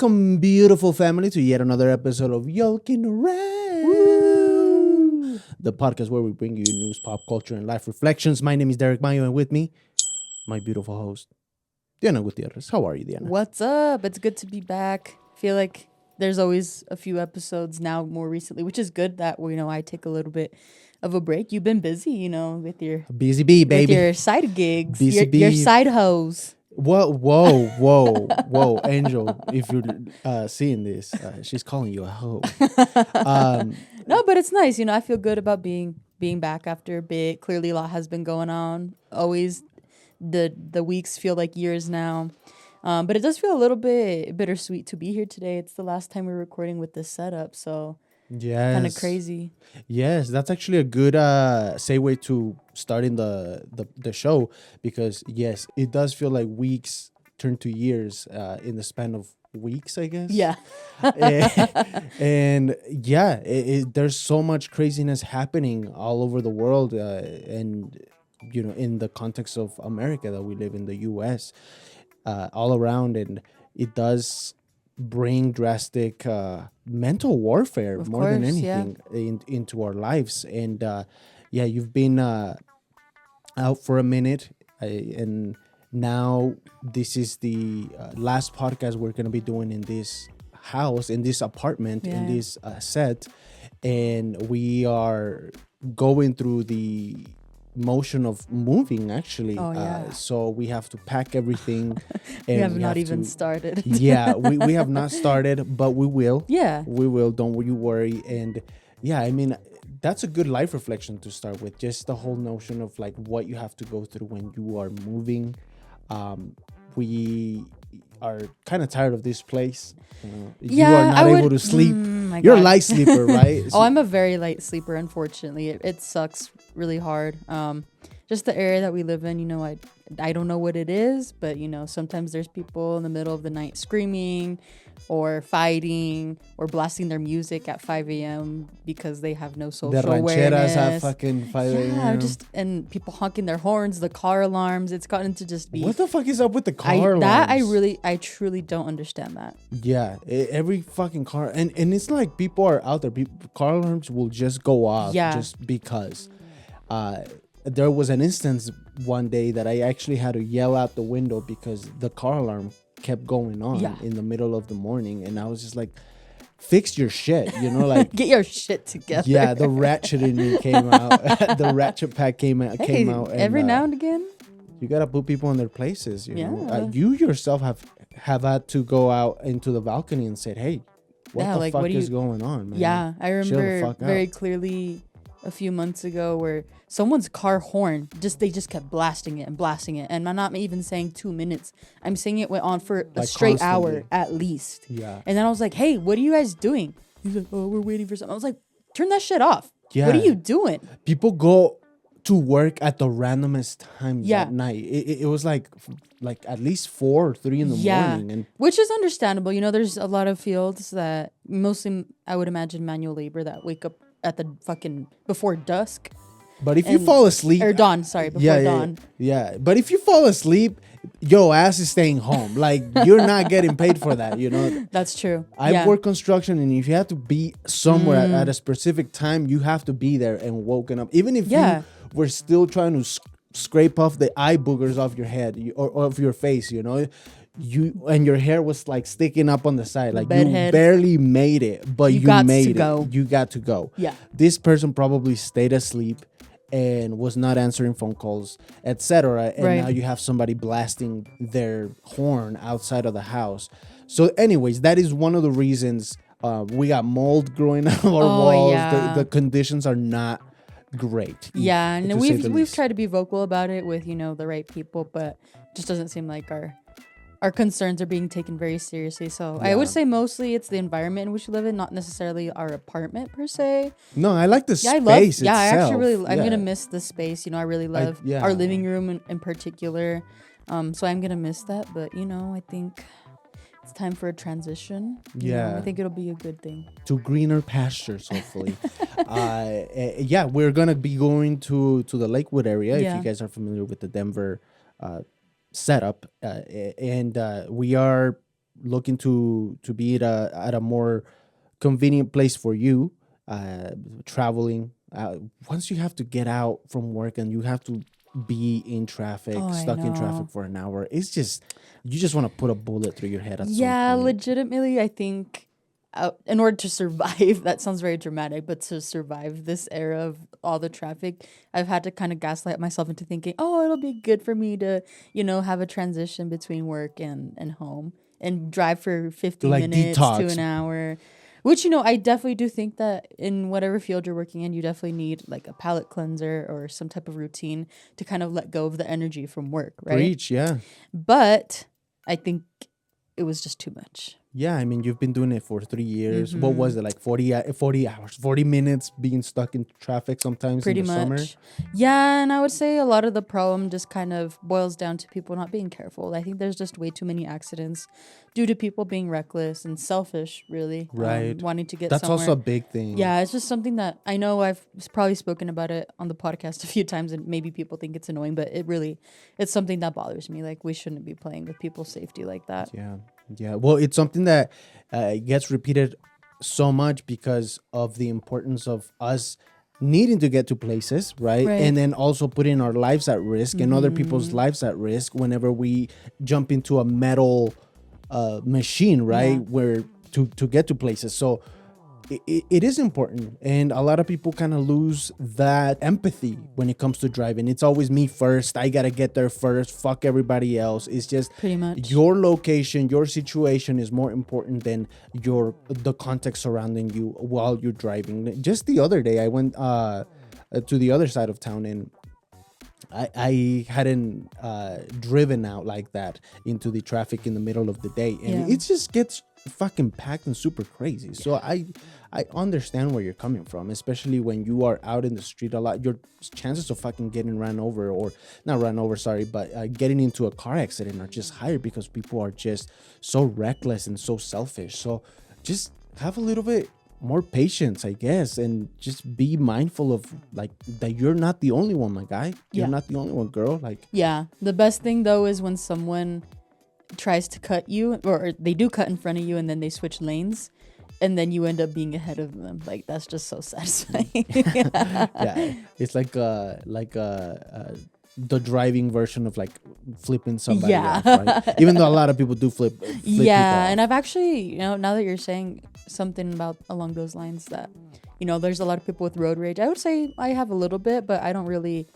Welcome, beautiful family, to yet another episode of Yolking Around, the podcast where we bring you news, pop culture, and life reflections. My name is Derek Mayo, and with me, my beautiful host, Diana Gutierrez. How are you, Diana? What's up? It's good to be back. Feel like there's always a few episodes now more recently, which is good that, I take a little bit of a break. You've been busy, with your Busy bee, baby. with your side gigs, Busy your bee. side hoes. Whoa, Angel, if you're seeing this, she's calling you a hoe. No, but it's nice. I feel good about being back after a bit. Clearly, a lot has been going on. Always the weeks feel like years now. But it does feel a little bit bittersweet to be here today. It's the last time we're recording with this setup, so Yes. kind of crazy. Yes, that's actually a good segue to starting the show, because yes, it does feel like weeks turn to years in the span of weeks, I guess. Yeah. And yeah, there's so much craziness happening all over the world, and in the context of America, that we live in the U.S. All around, and it does bring drastic mental warfare Of more than course, yeah. anything into our lives. And yeah, you've been out for a minute, and now this is the last podcast we're going to be doing in this house, in this apartment, in Yeah. this set, and we are going through the motion of moving, actually. Oh, yeah. So we have to pack everything. We and have not even to- started. yeah, we have not started, but we will. Yeah. We will, don't you worry. And yeah, I mean, that's a good life reflection to start with. Just the whole notion of like what you have to go through when you are moving. We are kind of tired of this place. You are not able to sleep. You're a God. light sleeper, right? Oh, I'm a very light sleeper, unfortunately. It sucks really hard. Just the area that we live in, I don't know what it is, but sometimes there's people in the middle of the night screaming or fighting or blasting their music at 5 a.m. because they have no social The rancheras awareness. have fucking 5 a.m. And people honking their horns, the car alarms. It's gotten to just be What the fuck is up with the car alarms? I truly don't understand that. Yeah, every fucking car, and it's like people are out there. Car alarms will just go off, Yeah. just because. There was an instance one day that I actually had to yell out the window because the car alarm kept going on Yeah. in the middle of the morning, and I was just like, "Fix your shit," like. Get your shit together. Yeah, the ratchet in me came out. The ratchet pack came out. Hey, And, every now and again. you gotta put people in their places. You know, Yeah. you yourself have had to go out into the balcony and said, "Hey, what Yeah, the like, fuck what do is you- going on, man?" Yeah, I Chill the remember fuck very out. clearly a few months ago where someone's car horn they just kept blasting it, and I'm not even saying 2 minutes. I'm saying it went on for a Like straight constantly. hour at least. Yeah. And then I was like, "Hey, what are you guys doing?" He's like, "Oh, we're waiting for something." I was like, "Turn that shit off. Yeah. What are you doing?" People go to work at the randomest times Yeah. at night. It was like at least 4 or 3 in the morning, and Which is understandable. There's a lot of fields that mostly I would imagine manual labor that wake up at the fucking before dusk but if you and- fall asleep, or dawn. Sorry, before dawn. Yeah. But if you fall asleep, your ass is staying home. Like, you're not getting paid for that. That's true. I've worked construction, and if you have to be somewhere at a specific time, you have to be there and woken up. Even if Yeah. you were still trying to scrape off the eye boogers off your head or of your face, and your hair was like sticking up on the side, like you bedhead. barely made it, but you gots made to it. go. You got to go. Yeah. This person probably stayed asleep and was not answering phone calls, etc. And Right. now you have somebody blasting their horn outside of the house. So anyways, that is one of the reasons we got mold growing out of our walls. yeah. The conditions are not great. Yeah, to and say we've the we've least. tried to be vocal about it with the right people, but it just doesn't seem like our concerns are being taken very seriously. So I Yeah. would say mostly it's the environment in which we live in, not necessarily our apartment per se. No, I like the Yeah, space I itself. actually really I'm Yeah. gonna miss the space. I really love yeah. our living room in particular. So I'm gonna miss that, but I think it's time for a transition. Yeah. I think it'll be a good thing. to greener pastures, hopefully. Yeah, we're gonna be going to the Lakewood area. If Yeah. you guys are familiar with the Denver setup, and we are looking to be at a more convenient place for you, traveling. Once you have to get out from work and you have to be in traffic, Oh, I stuck in traffic know. for an hour, it's just you just want to put a bullet through your head at some Yeah, point. legitimately, I think in order to survive, that sounds very dramatic, but to survive this era of all the traffic, I've had to kind of gaslight myself into thinking, oh, it'll be good for me to, have a transition between work and home and drive for To 50 like minutes to detox. an hour. Which, I definitely do think that in whatever field you're working in, you definitely need like a palate cleanser or some type of routine to kind of let go of the energy from work, right? Preach, yeah. But I think it was just too much. Yeah, I mean, you've been doing it for 3 years. What was it, like 40 hours, 40 minutes being stuck in traffic sometimes Pretty in the summer? much. Yeah, and I would say a lot of the problem just kind of boils down to people not being careful. I think there's just way too many accidents due to people being reckless and selfish, really, Right. wanting to get That's also somewhere. a big thing. Yeah, it's just something that I know I've probably spoken about it on the podcast a few times, and maybe people think it's annoying, but it's something that bothers me. Like, we shouldn't be playing with people's safety like that. Yeah. Yeah. Well, it's something that gets repeated so much because of the importance of us needing to get to places, right? Right. And then also putting our lives at risk and other people's lives at risk whenever we jump into a metal machine, right? Yeah. Where to get to places. So it is important, and a lot of people kind of lose that empathy when it comes to driving. It's always me first. I gotta get there first. Fuck everybody else. It's just Pretty much. your location, your situation is more important than the context surrounding you while you're driving. Just the other day, I went to the other side of town, and I hadn't driven out like that into the traffic in the middle of the day, and Yeah. it just gets fucking packed and super crazy. So I understand where you're coming from, especially when you are out in the street a lot. Your chances of fucking getting ran over, or not ran over, sorry, but getting into a car accident are just higher because people are just so reckless and so selfish. So just have a little bit more patience, I guess, and just be mindful of like that you're not the only one, my guy. You're Yeah. not the only one, girl. Like, Yeah. The best thing, though, is when someone tries to cut you, or they do cut in front of you, and then they switch lanes, and then you end up being ahead of them. Like, that's just so satisfying. yeah, it's like the driving version of like flipping somebody Yeah. off, right? Even though a lot of people do flip people Yeah, off. and I've actually, now that you're saying something about along those lines, that there's a lot of people with road rage. I would say I have a little bit, but I don't really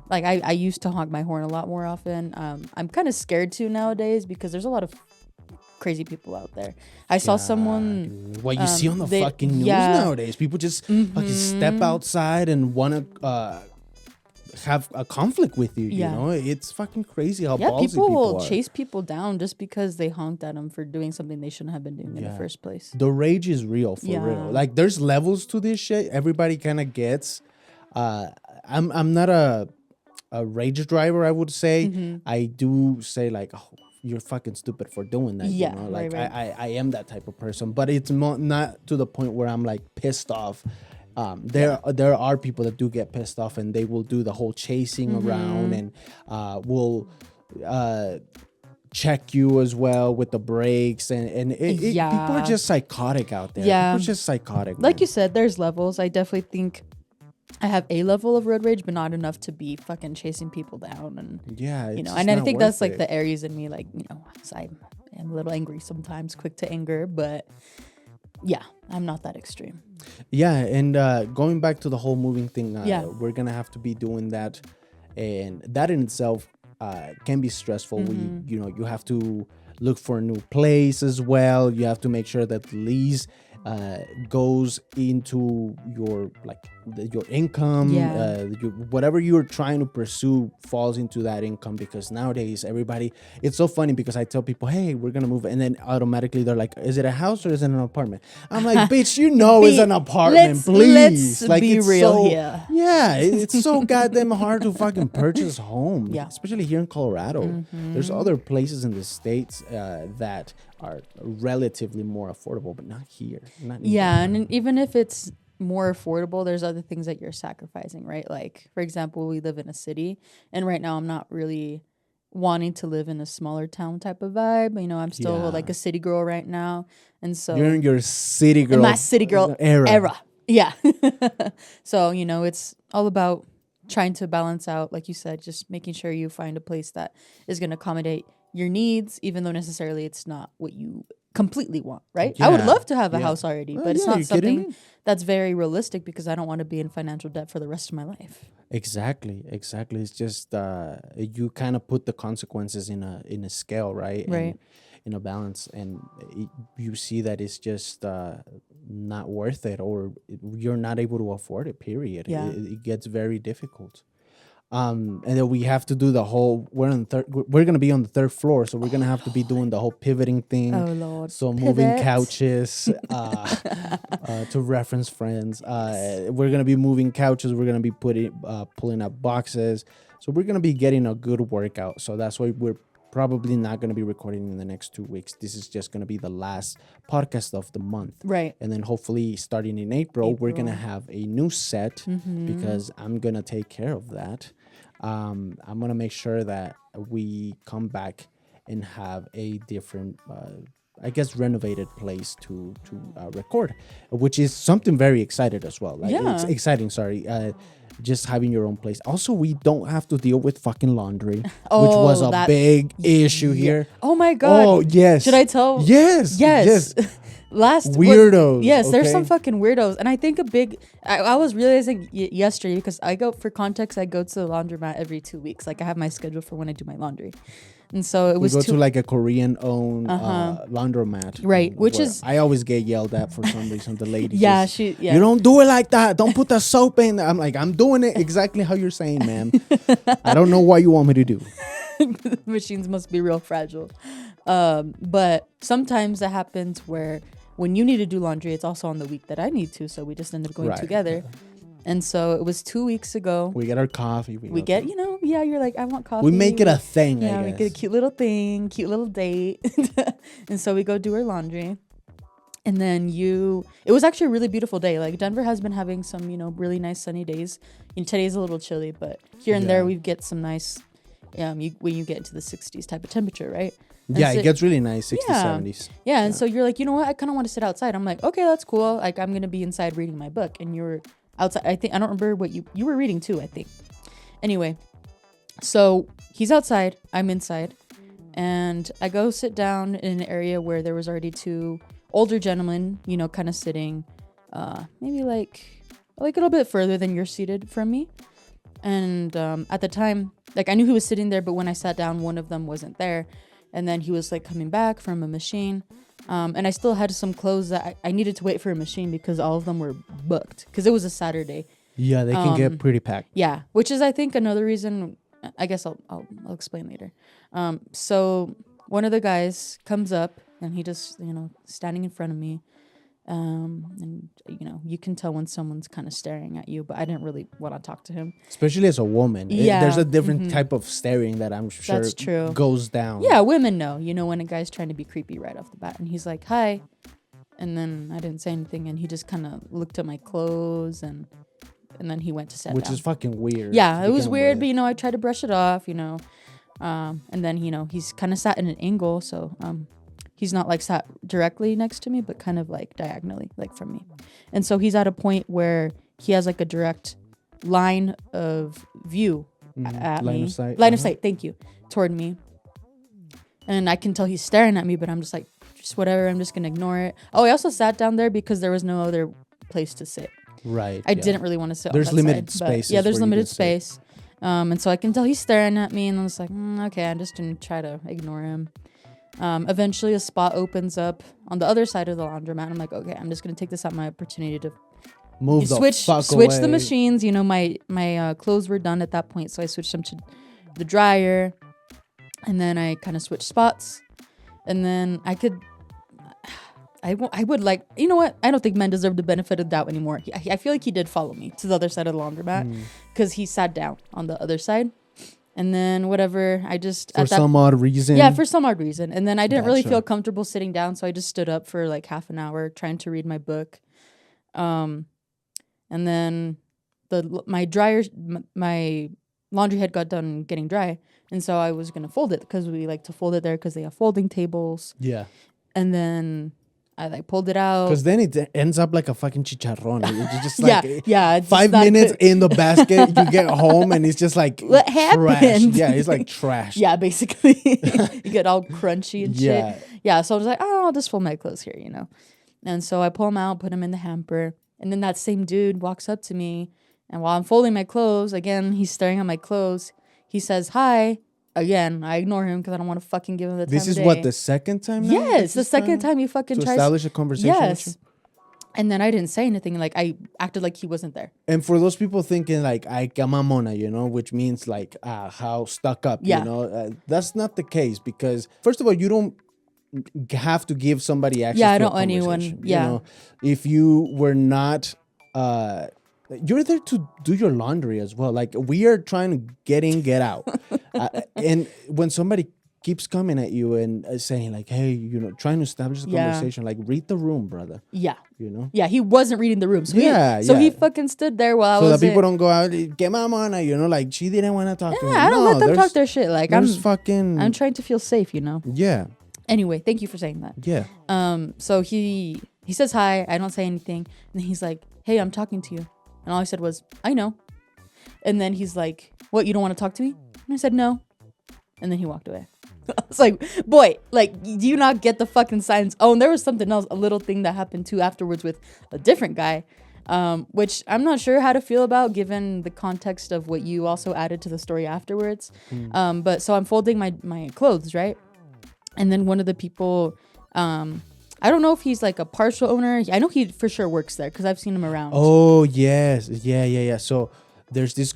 like I used to honk my horn a lot more often. I'm kind of scared to nowadays because there's a lot of crazy people out there. I saw someone Dude, what you see on the they- fucking news yeah. nowadays, people just fucking step outside and want to have a conflict with you. Yeah. You know, it's fucking crazy how Yeah, ballsy people will are. chase people down just because they honked at them for doing something they shouldn't have been doing in the first place. The rage is real, for Yeah. real. Like, there's levels to this shit. Everybody kind of gets. I'm not a rage driver, I would say. I do say like, oh, you're fucking stupid for doing that. Yeah, You know, like right. I am that type of person, but it's not to the point where I'm like pissed off. There are people that do get pissed off, and they will do the whole chasing around, and will check you as well with the brakes, and people are just psychotic out there. Yeah. People are just psychotic. Like man. you said, there's levels. I definitely think I have a level of road rage, but not enough to be fucking chasing people down. And Yeah, it's and just I not think worth that's like it. the Aries in me. Like, I am a little angry sometimes, quick to anger, but yeah, I'm not that extreme. Yeah, and going back to the whole moving thing, Yeah. we're gonna have to be doing that, and that in itself can be stressful. You have to look for a new place as well. You have to make sure that the lease goes into your your income. Yeah. Whatever you're trying to pursue falls into that income, because nowadays everybody, it's so funny because I tell people, hey, we're gonna move, and then automatically they're like, is it a house or is it an apartment? I'm like, bitch, it's an apartment, please. let's Like, be it's real so, here. yeah, it's so goddamn hard to fucking purchase home. Yeah. Especially here in Colorado. There's other places in the States that are relatively more affordable, but not here. Not in Yeah, Denver. and even if it's more affordable, there's other things that you're sacrificing, right? Like, for example, we live in a city, and right now I'm not really wanting to live in a smaller town type of vibe. I'm still Yeah. like a city girl right now, and so You're in your city in girl my city girl era. Yeah. So, it's all about trying to balance out, like you said, just making sure you find a place that is going to accommodate your needs, even though necessarily it's not what you completely want, right? I would Yeah, love to have a yeah. house already, Well, but it's yeah, not you kidding something me? that's very realistic because I don't want to be in financial debt for the rest of my life. Exactly. It's just you kind of put the consequences in a scale, right? Right. And in a balance, and you see that it's just not worth it, or you're not able to afford it. Period. Yeah. It gets very difficult. And then we have to do the whole. We're gonna be on the third floor, so we're gonna have to be doing the whole pivoting thing. Oh, Lord. So moving Pivot. couches, to reference friends. We're gonna be moving couches. We're gonna be pulling up boxes. So we're gonna be getting a good workout. So that's why we're probably not gonna be recording in the next 2 weeks. This is just gonna be the last podcast of the month. Right. And then hopefully starting in April, we're gonna have a new set because I'm gonna take care of that. I'm gonna make sure that we come back and have a different, I guess, renovated place to record, which is something very excited as well. Like, Yeah. it's exciting. Sorry, just having your own place. Also, we don't have to deal with fucking laundry, which was a big issue here. Oh my God. Oh yes. Should I tell? Yes. Yes. Weirdos. Yes, there's okay? some fucking weirdos, and I think I was realizing yesterday, because I go, for context, I go to the laundromat every 2 weeks. Like, I have my schedule for when I do my laundry, and so it was we go to like a Korean-owned laundromat, right? Which where is I always get yelled at for some reason. The lady, yeah, just, you don't do it like that. Don't put the soap in. I'm like, I'm doing it exactly how you're saying, ma'am. I don't know what you want me to do. The machines must be real fragile. But sometimes it happens where when you need to do laundry, it's also on the week that I need to. So we just ended up going together. And so it was 2 weeks ago. We get our coffee. We get, you're like, I want coffee. We make it a thing, Yeah, I we guess. get a cute little thing, cute little date. And so we go do our laundry. And then it was actually a really beautiful day. Like, Denver has been having some, really nice sunny days. Today's a little chilly, but here and there we get some nice, when you get into the 60s type of temperature, right? And Yeah, so, it gets really nice, 60s, 70s. Yeah, and so you're like, you know what? I kind of want to sit outside. I'm like, okay, that's cool. Like, I'm going to be inside reading my book. And you were outside. I don't remember what you were reading too, I think. Anyway, so he's outside. I'm inside. And I go sit down in an area where there was already two older gentlemen, kind of sitting maybe like a little bit further than you're seated from me. And at the time, like, I knew he was sitting there, but when I sat down, one of them wasn't there. And then he was like coming back from a machine. And I still had some clothes that I needed to wait for a machine because all of them were booked because it was a Saturday. Yeah, they can get pretty packed. Yeah, which is, I think, another reason. I guess I'll explain later. So one of the guys comes up and he just, standing in front of me. And you can tell when someone's kind of staring at you, but I didn't really want to talk to him, especially as a woman. Yeah, There's a different type of staring that I'm sure that's true. Goes down. Yeah, women know, when a guy's trying to be creepy right off the bat, and he's like, "Hi," and then I didn't say anything, and he just kind of looked at my clothes, and then he went to sit which down. is fucking weird. Yeah, it was weird, but I tried to brush it off, and then he's kind of sat in an angle, so he's not like sat directly next to me, but kind of like diagonally, like from me. And so he's at a point where he has like a direct line of view at me. Line of sight, thank you, toward me. And I can tell he's staring at me, but I'm just like, just whatever, I'm just going to ignore it. Oh, I also sat down there because there was no other place to sit. Right. I didn't really want to sit There's on that limited side, spaces. Yeah, there's limited space. And so I can tell he's staring at me, and I'm just like, okay, I'm just going to try to ignore him. Eventually a spot opens up on the other side of the laundromat. I'm like, okay, I'm just going to take this as my opportunity to switch the machines. My clothes were done at that point, so I switched them to the dryer, and then I kind of switched spots, and then I would like, you know what? I don't think men deserve the benefit of the doubt anymore. I feel like he did follow me to the other side of the laundromat because he sat down on the other side. And then whatever, I just... For some odd reason. Yeah, for some odd reason. And then I didn't really feel comfortable sitting down, so I just stood up for like half an hour trying to read my book. And then my dryer, my laundry had got done getting dry, and so I was gonna fold it because we like to fold it there because they have folding tables. Yeah. And then I like pulled it out. Because then it ends up like a fucking chicharrón. It's just Yeah, like yeah, it's just 5 not minutes good. in the basket, you get home and it's just like What trash. happened? Yeah, it's like trash. Yeah, basically. You get all crunchy and Yeah. shit. Yeah, so I was like, oh, I'll just fold my clothes here, you know. And so I pull them out, put them in the hamper. And then that same dude walks up to me. And while I'm folding my clothes, again, he's staring at my clothes. He says, hi. Again, I ignore him because I don't want to fucking give him the time This of is day. what, the second time now? Yes, the second time you fucking to tries establish a conversation with you? Yes. And then I didn't say anything. Like, I acted like he wasn't there. And for those people thinking like, ay, que mamona, you know, which means like, how stuck up, Yeah. you know, that's not the case because, first of all, you don't have to give somebody access Yeah, I to a don't anyone. conversation. Yeah. You know, if you were not, you're there to do your laundry as well. Like, we are trying to get in, get out. And when somebody keeps coming at you and saying like, hey, you know, trying to establish a Yeah. conversation, like, read the room, brother. Yeah. You know? Yeah, he wasn't reading the room. So Yeah, he yeah. fucking stood there while So I was that people don't go out, get mamona, you know, like, she didn't want to talk to me. Yeah, I don't let them there's- talk their shit. Like, I'm fucking... trying to feel safe, you know? Yeah, Anyway, thank you for saying that. yeah. So he says hi. I don't say anything. And then he's like, hey, I'm talking to you. And all I said was, I know. And then he's like, what, you don't want to talk to me? And I said, no. And then he walked away. I was like, boy, like, do you not get the fucking signs? Oh, and there was something else, a little thing that happened too afterwards with a different guy, which I'm not sure how to feel about given the context of what you also added to the story afterwards. But so I'm folding my clothes, right? And then one of the people, I don't know if he's like a partial owner. I know he for sure works there because I've seen him around. Oh, yes. Yeah. So there's this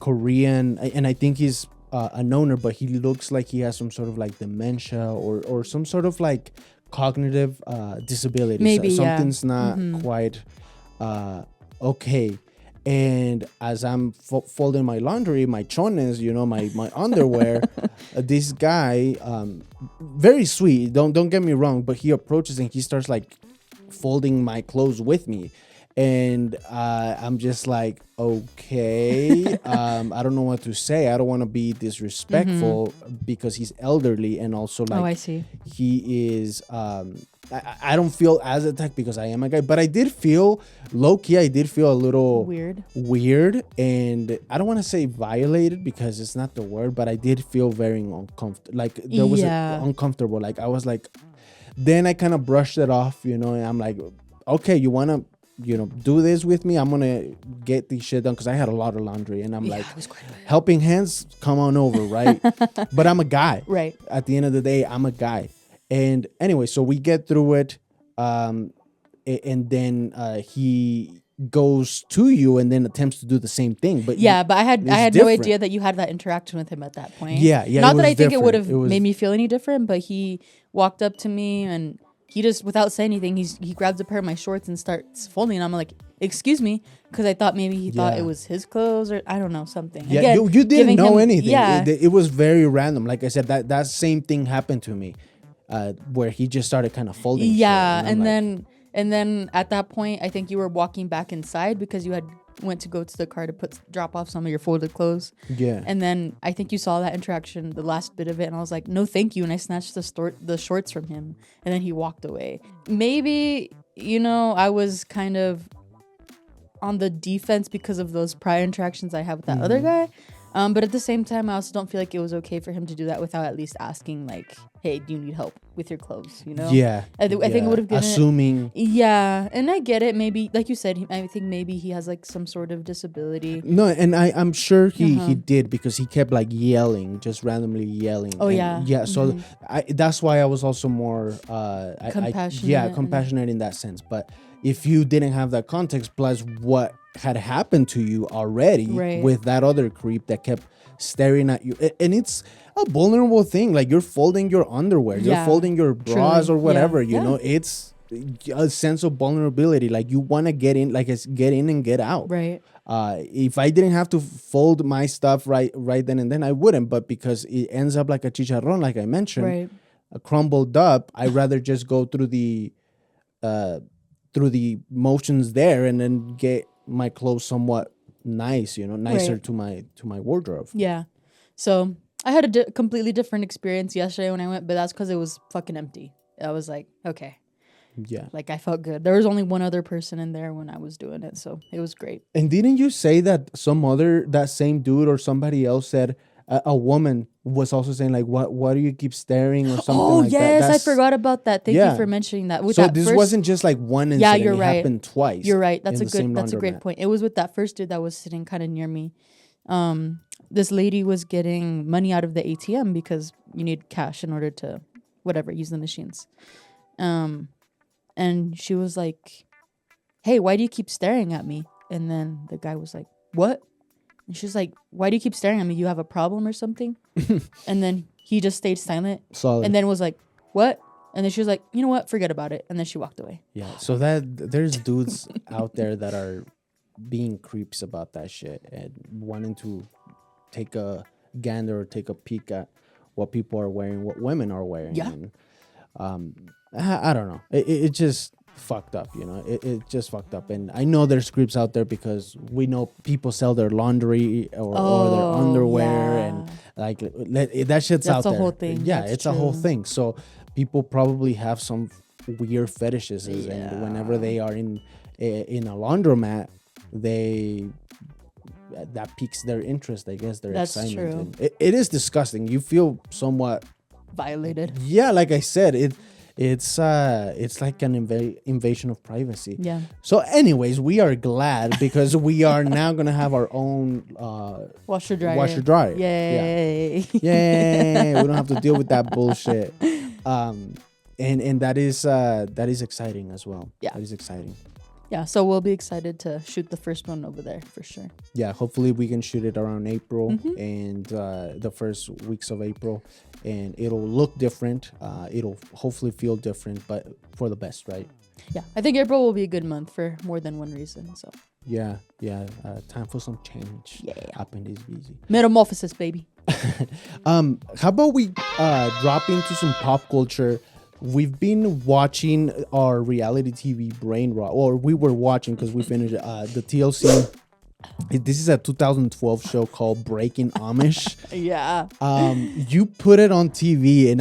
Korean, and I think he's an owner, but he looks like he has some sort of like dementia or some sort of like cognitive disability. Maybe, something's yeah. not quite okay. And as I'm folding my laundry, my chones, you know, my underwear, this guy, very sweet. Don't get me wrong, but he approaches and he starts like folding my clothes with me. And I'm just like, okay, I don't know what to say. I don't want to be disrespectful because he's elderly, and also like, Oh, I see. he is. I don't feel as attacked because I am a guy, but I did feel low key. I did feel a little weird, and I don't want to say violated because it's not the word, but I did feel very uncomfortable. Like there was uncomfortable. Like I was like, then I kind of brushed it off, you know, and I'm like, okay, you want to, you know, do this with me? I'm gonna get this shit done because I had a lot of laundry, and I'm like, helping hands, come on over, right? But I'm a guy, Right. At the end of the day, I'm a guy. And anyway, so we get through it, and then he goes to you and then attempts to do the same thing. But but I had no different. idea that you had that interaction with him at that point. Yeah. Not it that I was think it would have different. made me feel any different, but he walked up to me and he just, without saying anything, he grabs a pair of my shorts and starts folding. And I'm like, excuse me, because I thought maybe he thought it was his clothes or I don't know, something. Yeah, Again, you didn't know anything. Yeah. It was very random. Like I said, that same thing happened to me, where he just started kind of folding. Yeah, shit, and then at that point, I think you were walking back inside because you had went to go to the car to drop off some of your folded clothes. Yeah. And then I think you saw that interaction, the last bit of it, and I was like, no, thank you. And I snatched the shorts from him, and then he walked away. Maybe, you know, I was kind of on the defense because of those prior interactions I had with that other guy. But at the same time, I also don't feel like it was okay for him to do that without at least asking, like, hey, do you need help with your clothes, you know? Yeah. I think it would have been assuming. Yeah, and I get it. Maybe, like you said, I think maybe he has, like, some sort of disability. No, and I'm sure he did because he kept, like, yelling, just randomly yelling. Oh, and, yeah. Yeah, so that's why I was also more... Compassionate. compassionate in that sense. But if you didn't have that context, plus what had happened to you already with that other creep that kept staring at you, and it's a vulnerable thing. Like, you're folding your underwear, you're folding your bras or whatever, you know, it's a sense of vulnerability. Like, you want to get in, like, it's get in and get out. Right. If I didn't have to fold my stuff right then and then, I wouldn't. But because it ends up like a chicharrón, like I mentioned, crumbled up, I'd rather just go through the motions there and then get my clothes somewhat nice, nicer Right. to my wardrobe. Yeah. So I had a completely different experience yesterday when I went, but that's because it was fucking empty. I was like, okay. Yeah. Like, I felt good. There was only one other person in there when I was doing it, so it was great. And didn't you say that that same dude or somebody else said a woman was also saying like, what do you keep staring or something Oh, like that? yes, I forgot about that. Thank you Yeah. for mentioning that. With So that this first, wasn't just like one Yeah, incident. you're It right. happened twice. You're right. That's in a the same great laundromat. point. It was with that first dude that was sitting kind of near me. This lady was getting money out of the ATM because you need cash in order to whatever, use the machines. And she was like, "Hey, why do you keep staring at me?" And then the guy was like, "What?" And she's like, "Why do you keep staring at me? You have a problem or something?" And then he just stayed silent. Solid. And then was like, "What?" And then she was like, "You know what? Forget about it." And then she walked away. Yeah. So that there's dudes out there that are being creeps about that shit and wanting to take a gander or take a peek at what people are wearing, what women are wearing. Yeah. And I don't know. It just fucked up, It just fucked up. And I know there's creeps out there because we know people sell their laundry or their underwear and like that shit's That's out a there. whole thing. Yeah, That's it's a whole true. thing. So people probably have some weird fetishes, and whenever they are in a laundromat, that piques their interest, I guess, their That's excitement. true. And it is disgusting. You feel somewhat Violated. yeah, like I said, it's like an invasion of privacy. Yeah. So anyways, we are glad because we are now gonna have our own Washer dryer. washer dryer. Yay. Yay! We don't have to deal with that bullshit. And that is exciting as well. Yeah. That is exciting. Yeah, so we'll be excited to shoot the first one over there for sure. Yeah, hopefully we can shoot it around April Mm-hmm. and the first weeks of April, and it'll look different. It'll hopefully feel different, but for the best, right? Yeah, I think April will be a good month for more than one reason. So Yeah. Time for some change. Yeah. Happened is busy. metamorphosis, baby. How about we drop into some pop culture? We've been watching our reality TV brain rot, or we were watching because we finished the TLC. This is a 2012 show called Breaking Amish. Yeah. You put it on TV, and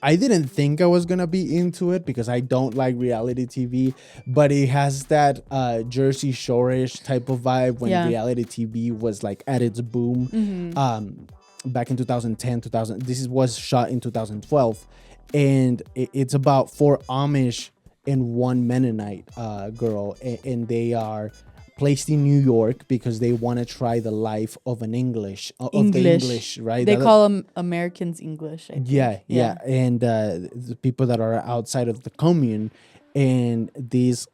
I didn't think I was gonna be into it because I don't like reality TV, but it has that Jersey Shore-ish type of vibe when reality TV was like at its boom. Back in 2010, 2000. Was shot in 2012, and it's about 4 Amish and 1 Mennonite girl, and they are placed in New York because they want to try the life of an English, right? They call them Americans English, I think. Yeah. And the people that are outside of the commune, and these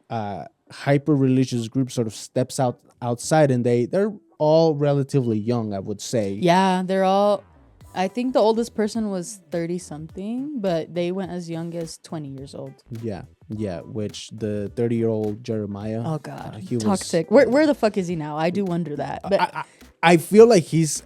hyper religious group sort of steps outside, and they're all relatively young, I would say. Yeah, they're all, I think the oldest person was 30 something, but they went as young as 20 years old. Yeah, which the 30-year-old Jeremiah. Oh God, he toxic. Where the fuck is he now? I do wonder that. But I feel like he's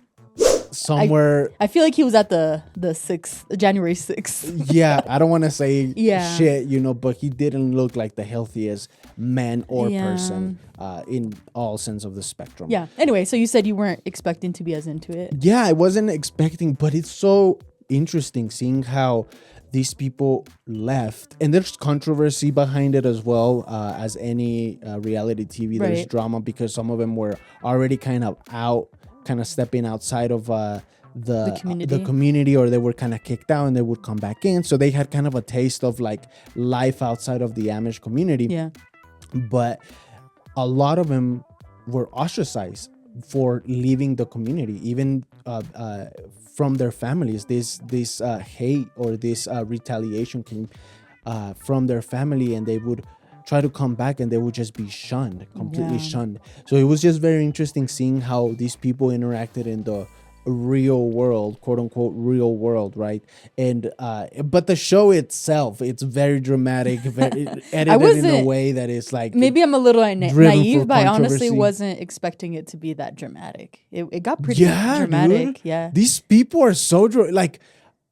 somewhere. I feel like he was at the 6th, January 6th. Yeah, I don't want to say Yeah. shit, but he didn't look like the healthiest man or person in all sense of the spectrum. Yeah. Anyway, so you said you weren't expecting to be as into it. Yeah, I wasn't expecting, but it's so interesting seeing how these people left, and there's controversy behind it as well, as any reality TV. There's Right. drama because some of them were already kind of stepping outside of the community, or they were kind of kicked out and they would come back in. So they had kind of a taste of like life outside of the Amish community. Yeah. But a lot of them were ostracized for leaving the community, even from their families. This hate or this retaliation came from their family, and they would try to come back and they would just be completely shunned. So it was just very interesting seeing how these people interacted in the real world, quote unquote real world, right? And but the show itself, it's very dramatic, very edited in a way that is like, maybe I'm a little naive, but I honestly controversy. wasn't expecting it to be that dramatic. It got pretty Yeah, dramatic. dude. Yeah. These people are so like,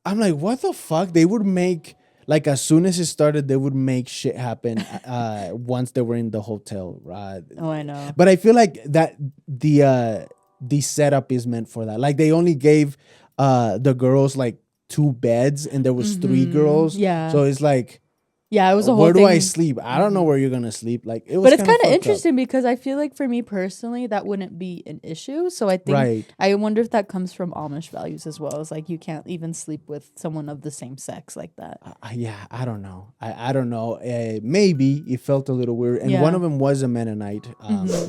I'm like, what the fuck? They would make like as soon as it started, they would make shit happen. Once they were in the hotel, right? Oh, I know. But I feel like that the setup is meant for that. Like they only gave the girls like 2 beds, and there was 3 girls. Yeah. So it's like, Yeah, it was a whole where thing. do I sleep? I don't know where you're gonna sleep. Like it was, But it's kind of fucked up. interesting because I feel like for me personally, that wouldn't be an issue. So I think Right. I wonder if that comes from Amish values as well. It's like you can't even sleep with someone of the same sex like that. Yeah, I don't know. I don't know. Maybe it felt a little weird. And one Yeah. of them was a Mennonite,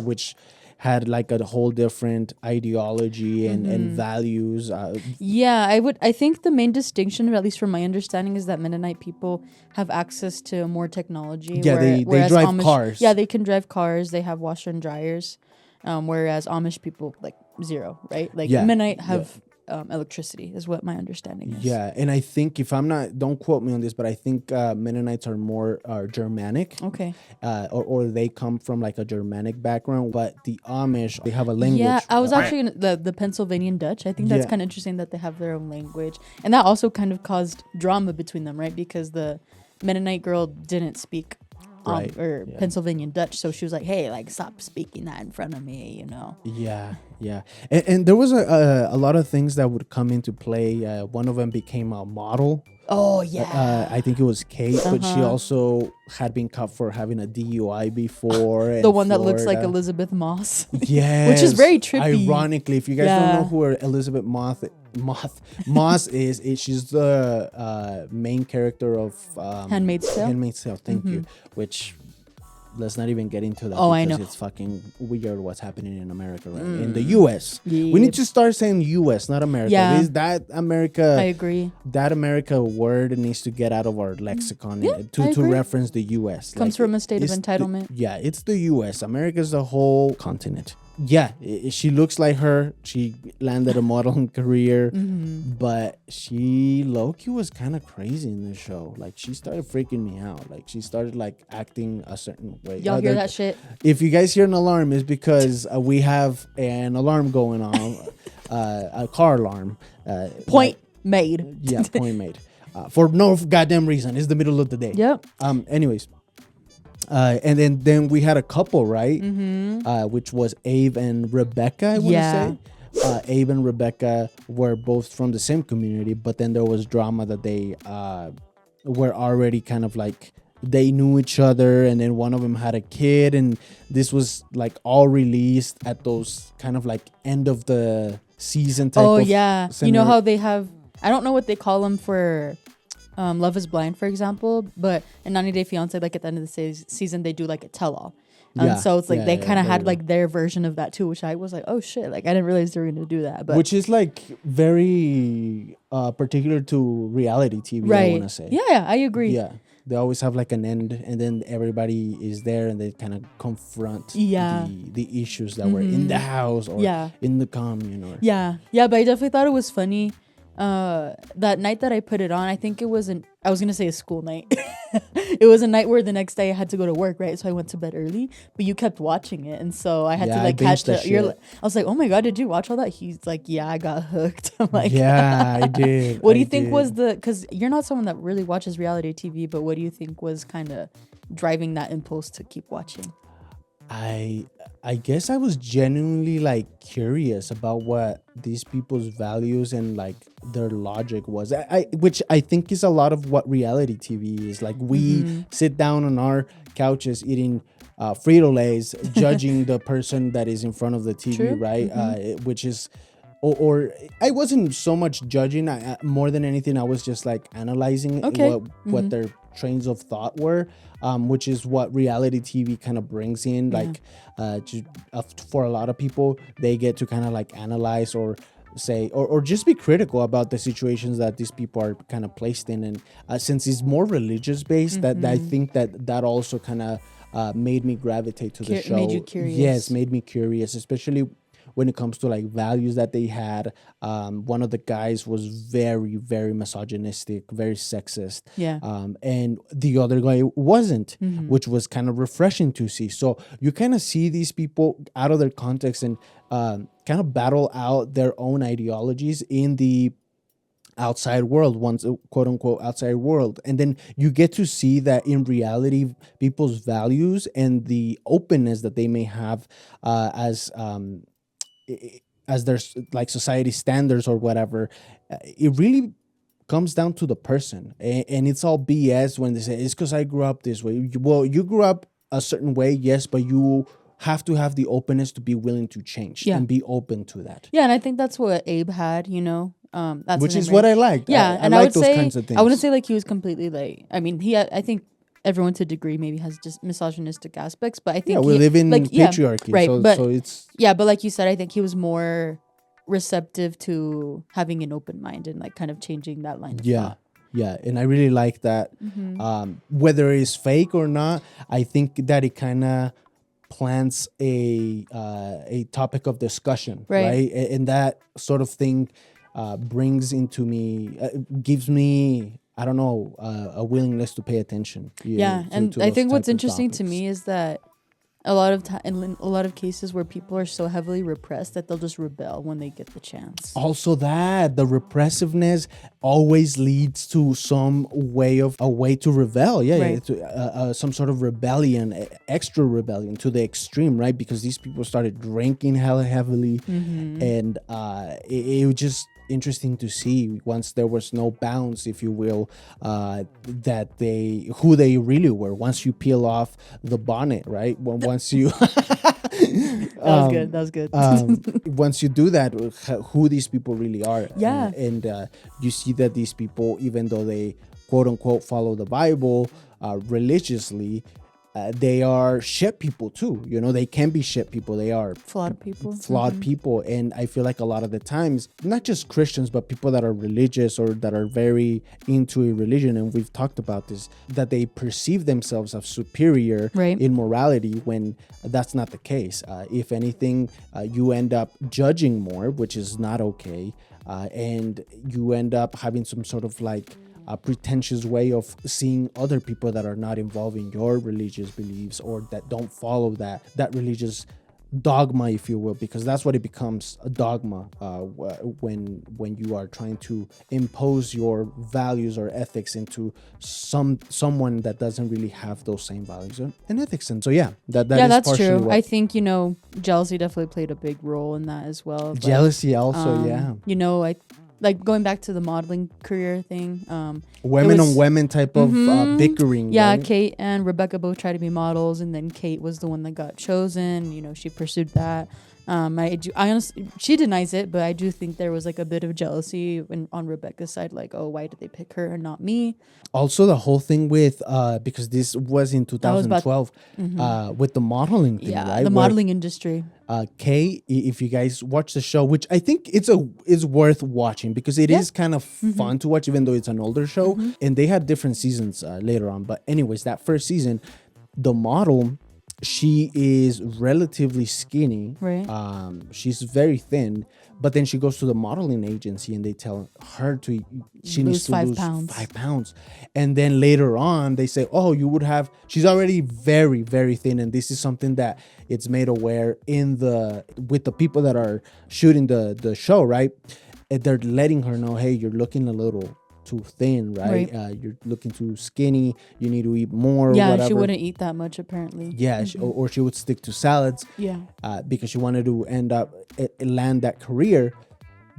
which had like a whole different ideology and values. Yeah, I think the main distinction, at least from my understanding, is that Mennonite people have access to more technology. Yeah, they whereas drive Amish, cars. Yeah, they can drive cars. They have washer and dryers. Whereas Amish people, like, zero, right? Like Yeah, Mennonite have electricity, is what my understanding is. Yeah, and I think if I'm not, don't quote me on this, but I think Mennonites are more Germanic. Okay. Or they come from like a Germanic background, but the Amish, they have a language. Yeah, I was actually in the Pennsylvanian Dutch. I think that's Yeah. kind of interesting that they have their own language, and that also kind of caused drama between them, right? Because the Mennonite girl didn't speak Pennsylvanian Dutch, so she was like, "Hey, like, stop speaking that in front of me," you know. Yeah, yeah, and there was a lot of things that would come into play. One of them became a model. Oh yeah, I think it was Kate, but she also had been caught for having a DUI before. the one that looks like Florida. Elizabeth Moss. Yes, which is very trippy. Ironically, if you guys don't know who Elizabeth Moss is, she's the main character of Handmaid's Tale. Handmaid's Tale. Thank you. Which, let's not even get into that. Oh, because I know. It's fucking weird what's happening in America right in the U.S. We need to start saying U.S., not America. Yeah. That America. I agree. That America word needs to get out of our lexicon I to agree. reference the U.S. Comes from a state of it's entitlement. It's the U.S. America's the whole continent. Yeah, she looks like her. She landed a modeling career, but she low-key was kind of crazy in the show. Like, she started freaking me out. Like, she started like acting a certain way. Y'all hear that shit? If you guys hear an alarm, it's because we have an alarm going on, a car alarm. Point made. Yeah, point made. For no goddamn reason. It's the middle of the day. Yep. Anyways. And then we had a couple, right? Which was Abe and Rebecca, I want to say. Abe and Rebecca were both from the same community, but then there was drama that they were already kind of like, they knew each other, and then one of them had a kid, and this was like all released at those kind of like end of the season type of yeah. center. You know how they have, I don't know what they call them for Love is Blind, for example, but in 90 Day Fiance, like at the end of the season, they do like a tell-all. And so it's like they kind of had like their version of that too, which I was like, oh shit, like I didn't realize they were going to do that. But which is like very particular to reality TV, I want to say. Yeah, I agree. Yeah. They always have like an end, and then everybody is there and they kind of confront the issues that were in the house or in the commune. Yeah, but I definitely thought it was funny. That night that I put it on, I think it was I was gonna say a school night. It was a night where the next day I had to go to work, right? So I went to bed early, but you kept watching it, and so I had to like catch it. I was like, oh my god, did you watch all that? He's like, yeah, I got hooked. I'm like, yeah, I did. What do you think was because you're not someone that really watches reality TV, but what do you think was kind of driving that impulse to keep watching? I guess I was genuinely like curious about what these people's values and like their logic was. Which I think is a lot of what reality TV is. Like, we sit down on our couches eating Frito-Lays, judging the person that is in front of the TV, right? Which is, or I wasn't so much judging. More than anything, I was just like analyzing what their trains of thought were, which is what reality TV kind of brings in. Like, for a lot of people, they get to kind of like analyze or say or just be critical about the situations that these people are kind of placed in. And since it's more religious based, that I think that also kind of made me gravitate to the show. Made you curious. Yes, made me curious, especially when it comes to like values that they had. One of the guys was very, very misogynistic, very sexist. Yeah. And the other guy wasn't, which was kind of refreshing to see. So you kind of see these people out of their context and kind of battle out their own ideologies in the outside world, once quote unquote outside world, and then you get to see that in reality people's values and the openness that they may have as their like society standards or whatever. It really comes down to the person, and it's all BS when they say it's because I grew up this way. Well, you grew up a certain way, yes, but you have to have the openness to be willing to change Yeah. and be open to that. Yeah, and I think that's what Abe had, that's Which his is name, what right? I liked. Yeah, I and I like would those say kinds of things. I wouldn't say like he was completely like. I mean, I think everyone to a degree maybe has just misogynistic aspects, but I think Yeah, we live in like patriarchy, right, so but it's yeah, but like you said, I think he was more receptive to having an open mind and like kind of changing that line of thought. yeah, and I really like that. Whether it's fake or not, I think that it kind of plants a topic of discussion, right? And that sort of thing brings into me, gives me, I don't know, a willingness to pay attention. Yeah, and to I those think what's type of interesting to topics. me is that in a lot of cases where people are so heavily repressed that they'll just rebel when they get the chance. Also, that the repressiveness always leads to some way of a way to rebel. Yeah, Right. some sort of rebellion, extra rebellion to the extreme, right? Because these people started drinking hella heavily, and it was just interesting to see once there was no bounds, if you will, that who they really were. Once you peel off the bonnet, right? Once you That was good. That was good. once you do that, who these people really are. Yeah. And you see that these people, even though they quote unquote follow the Bible religiously, they are shit people too. They can be shit people. They are Flawed people. flawed people. And I feel like a lot of the times, not just Christians, but people that are religious or that are very into a religion, and we've talked about this, that they perceive themselves as superior Right. in morality, when that's not the case. If anything, you end up judging more, which is not okay. And you end up having some sort of like a pretentious way of seeing other people that are not involved in your religious beliefs, or that don't follow that religious dogma, if you will, because that's what it becomes, a dogma, when you are trying to impose your values or ethics into someone that doesn't really have those same values and ethics. And so that is that's partially true. I think jealousy definitely played a big role in that as well. jealousy also. Like going back to the modeling career thing, Women on women type of bickering. yeah, right? Kate and Rebecca both tried to be models, and then Kate was the one that got chosen. She pursued that. I honestly, she denies it, but I do think there was like a bit of jealousy on Rebecca's side, like, oh, why did they pick her and not me? Also, the whole thing with because this was in was about- 2012, with the modeling thing, Yeah, right? the Where, modeling industry. Kay, if you guys watch the show, which I think is worth watching, because it is kind of fun to watch, even though it's an older show, and they had different seasons later on. But anyways, that first season, the model, she is relatively skinny. Right. She's very thin, but then she goes to the modeling agency and they tell her she needs to lose 5 pounds. And then later on they say, oh, she's already very, very thin. And this is something that it's made aware with the people that are shooting the show, right? And they're letting her know, hey, you're looking a little too thin, right? You're looking too skinny. You need to eat more. Yeah, whatever. she wouldn't eat that much apparently. Yeah, or she would stick to salads. Yeah, because she wanted to land that career.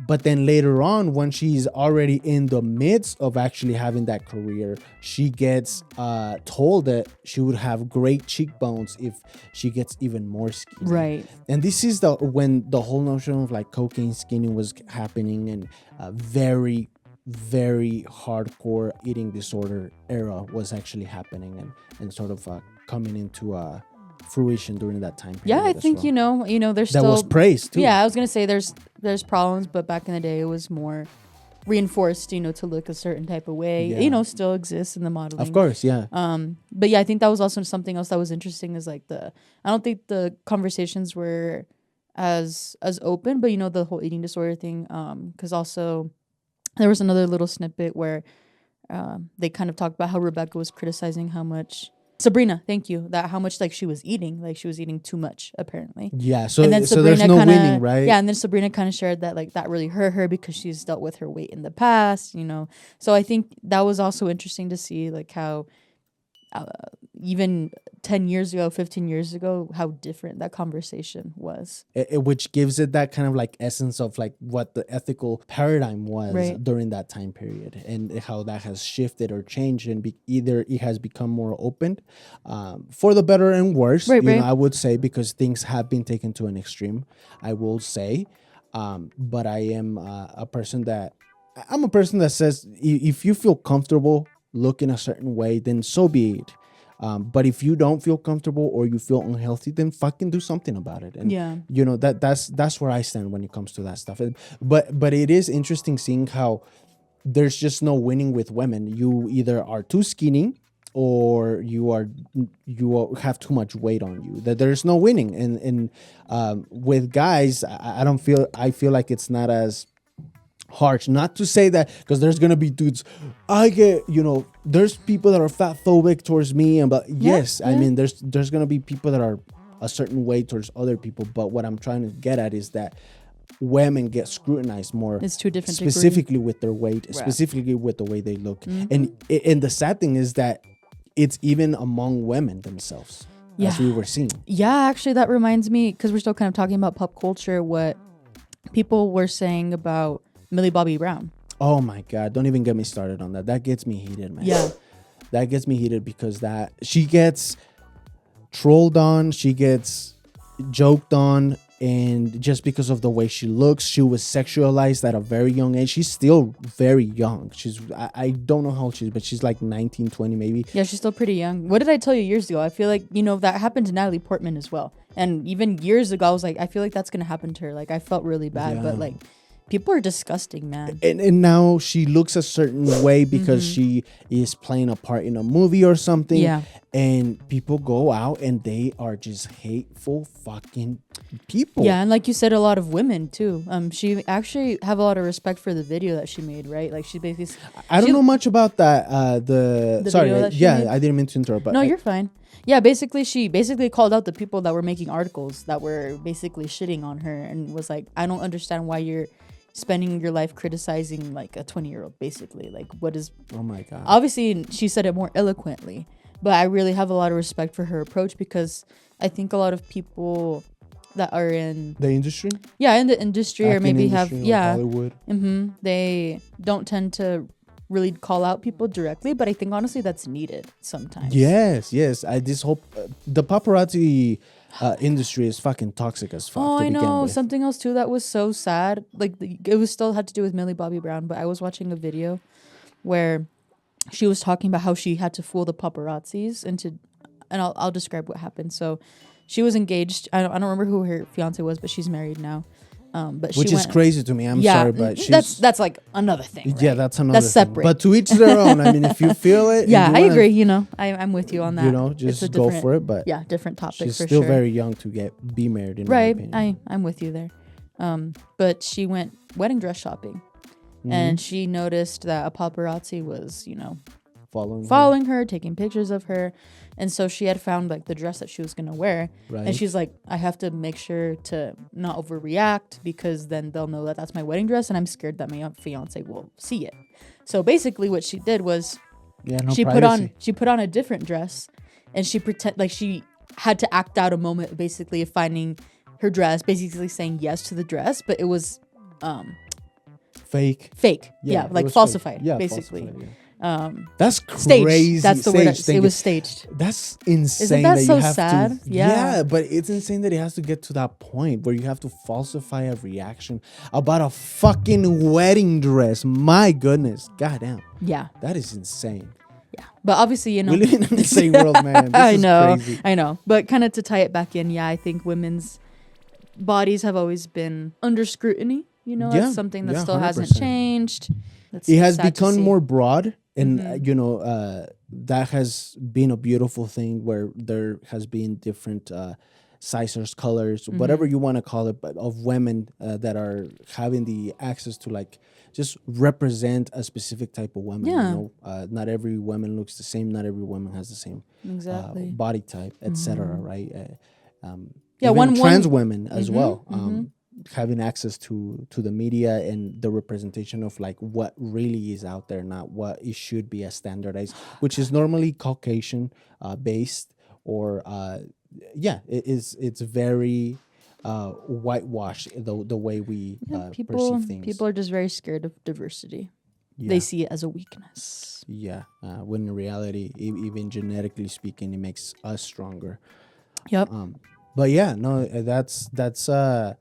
But then later on, when she's already in the midst of actually having that career, she gets told that she would have great cheekbones if she gets even more skinny. right. And this is when the whole notion of like cocaine skinny was happening, and very, very hardcore eating disorder era was actually happening, and sort of coming into fruition during that time period. Yeah, I think well. There's that still was praised too. Yeah, I was gonna say there's problems, but back in the day it was more reinforced, to look a certain type of way. Yeah. Still exists in the modeling. Of course, yeah. But yeah, I think that was also something else that was interesting, is like I don't think the conversations were as open, but the whole eating disorder thing, because also there was another little snippet where they kind of talked about how Rebecca was criticizing how much Sabrina, thank you. That how much like she was eating. Like she was eating too much apparently. Yeah, And then so there's Sabrina no kind winning, of right? yeah, and then Sabrina kind of shared that like that really hurt her because she's dealt with her weight in the past, you know. So I think that was also interesting to see like how uh, even 10 years ago, 15 years ago, how different that conversation was. Which gives it that kind of like essence of like what the ethical paradigm was Right. during that time period, and how that has shifted or changed, and either it has become more open, for the better and worse. Right, You know, right. I would say, because things have been taken to an extreme, I will say. But I am a person that I'm a person that says, if you feel comfortable looking a certain way, then so be it. But if you don't feel comfortable or you feel unhealthy, then fucking do something about it. And Yeah. you know, that's where I stand when it comes to that stuff. But it is interesting seeing how there's just no winning with women. You either are too skinny or you have too much weight on you. That there's no winning. And with guys, I don't feel I feel like it's not as harsh. Not to say that, because there's gonna be dudes, I get, you know, there's people that are fat phobic towards me, and but yes, I mean there's gonna be people that are a certain way towards other people. But what I'm trying to get at is that women get scrutinized more. It's two different specifically with their weight, specifically with the way they look. And the sad thing is that it's even among women themselves, as we were seeing. Yeah, actually that reminds me, because we're still kind of talking about pop culture, what people were saying about Millie Bobby Brown. Oh my God, don't even get me started on that. That gets me heated, man. Yeah. That gets me heated because that she gets trolled on, she gets joked on, and just because of the way she looks, she was sexualized at a very young age. She's still very young. I don't know how old she is, but she's like 19, 20 maybe. Yeah, she's still pretty young. What did I tell you years ago? I feel like, you know, that happened to Natalie Portman as well. And even years ago, I was like, I feel like that's going to happen to her. Like, I felt really bad, but like, people are disgusting, man. And now she looks a certain way because she is playing a part in a movie or something. Yeah. And people go out and they are just hateful fucking people. Yeah, and like you said, a lot of women too. She actually have a lot of respect for the video that she made, right? Like she basically. I don't know much about that. Sorry, video that she yeah, made? I didn't mean to interrupt. But No, you're fine. Yeah, basically, she basically called out the people that were making articles that were basically shitting on her, and was like, I don't understand why you're spending your life criticizing like a 20-year-old, basically. Like, what is. Oh my God. Obviously, she said it more eloquently, but I really have a lot of respect for her approach, because I think a lot of people that are in the industry, in the industry, or acting maybe industry, have Hollywood, they don't tend to really call out people directly, but I think honestly that's needed sometimes. Yes, I just hope the paparazzi industry is fucking toxic as fuck. Oh, to I begin know. with. Something else too that was so sad, like it was still had to do with Millie Bobby Brown, but I was watching a video where she was talking about how she had to fool the paparazzis and I'll describe what happened. So she was engaged. I don't remember who her fiance was, but she's married now. But which is crazy to me. I'm sorry, but that's like another thing. Right? Yeah, that's another. That's thing. separate. But to each their own. I mean, if you feel it, Yeah, and I you wanna, agree. You know, I'm with you on that. You know, just go for it. But yeah, different topic. she's for still sure. very young to be married. In Right. my opinion. I'm with you there. But she went wedding dress shopping, and she noticed that a paparazzi was, you know, following her, taking pictures of her. And so she had found like the dress that she was going to wear. Right. And she's like, I have to make sure to not overreact, because then they'll know that that's my wedding dress. And I'm scared that my fiance will see it. So basically what she did was she put on a different dress, and she she had to act out a moment basically of finding her dress, basically saying yes to the dress. But it was fake. Yeah, like falsified, basically. Falsified, yeah. That's staged. crazy. That's the word. It was staged. That's insane. Isn't that so you have sad? To, Yeah. but it's insane that it has to get to that point where you have to falsify a reaction about a fucking wedding dress. My goodness, goddamn. Yeah, that is insane. Yeah, but obviously, you know, we live in an insane world, man. This is crazy. I know. But kind of to tie it back in, yeah, I think women's bodies have always been under scrutiny. You know, that's something that still 100%. Hasn't changed. It has become more broad. And, you know, that has been a beautiful thing where there has been different sizes, colors, whatever you want to call it, but of women that are having the access to like just represent a specific type of woman. Yeah. You know, not every woman looks the same. Not every woman has the same Exactly. body type, etc. Right? Yeah, even trans one women as well. Having access to the media and the representation of like what really is out there, not what it should be as standardized, which is normally Caucasian based or it's very whitewashed the way we perceive things. people are just very scared of diversity. They see it as a weakness. Yeah, when in reality, even genetically speaking, it makes us stronger. Yep. But yeah, no, that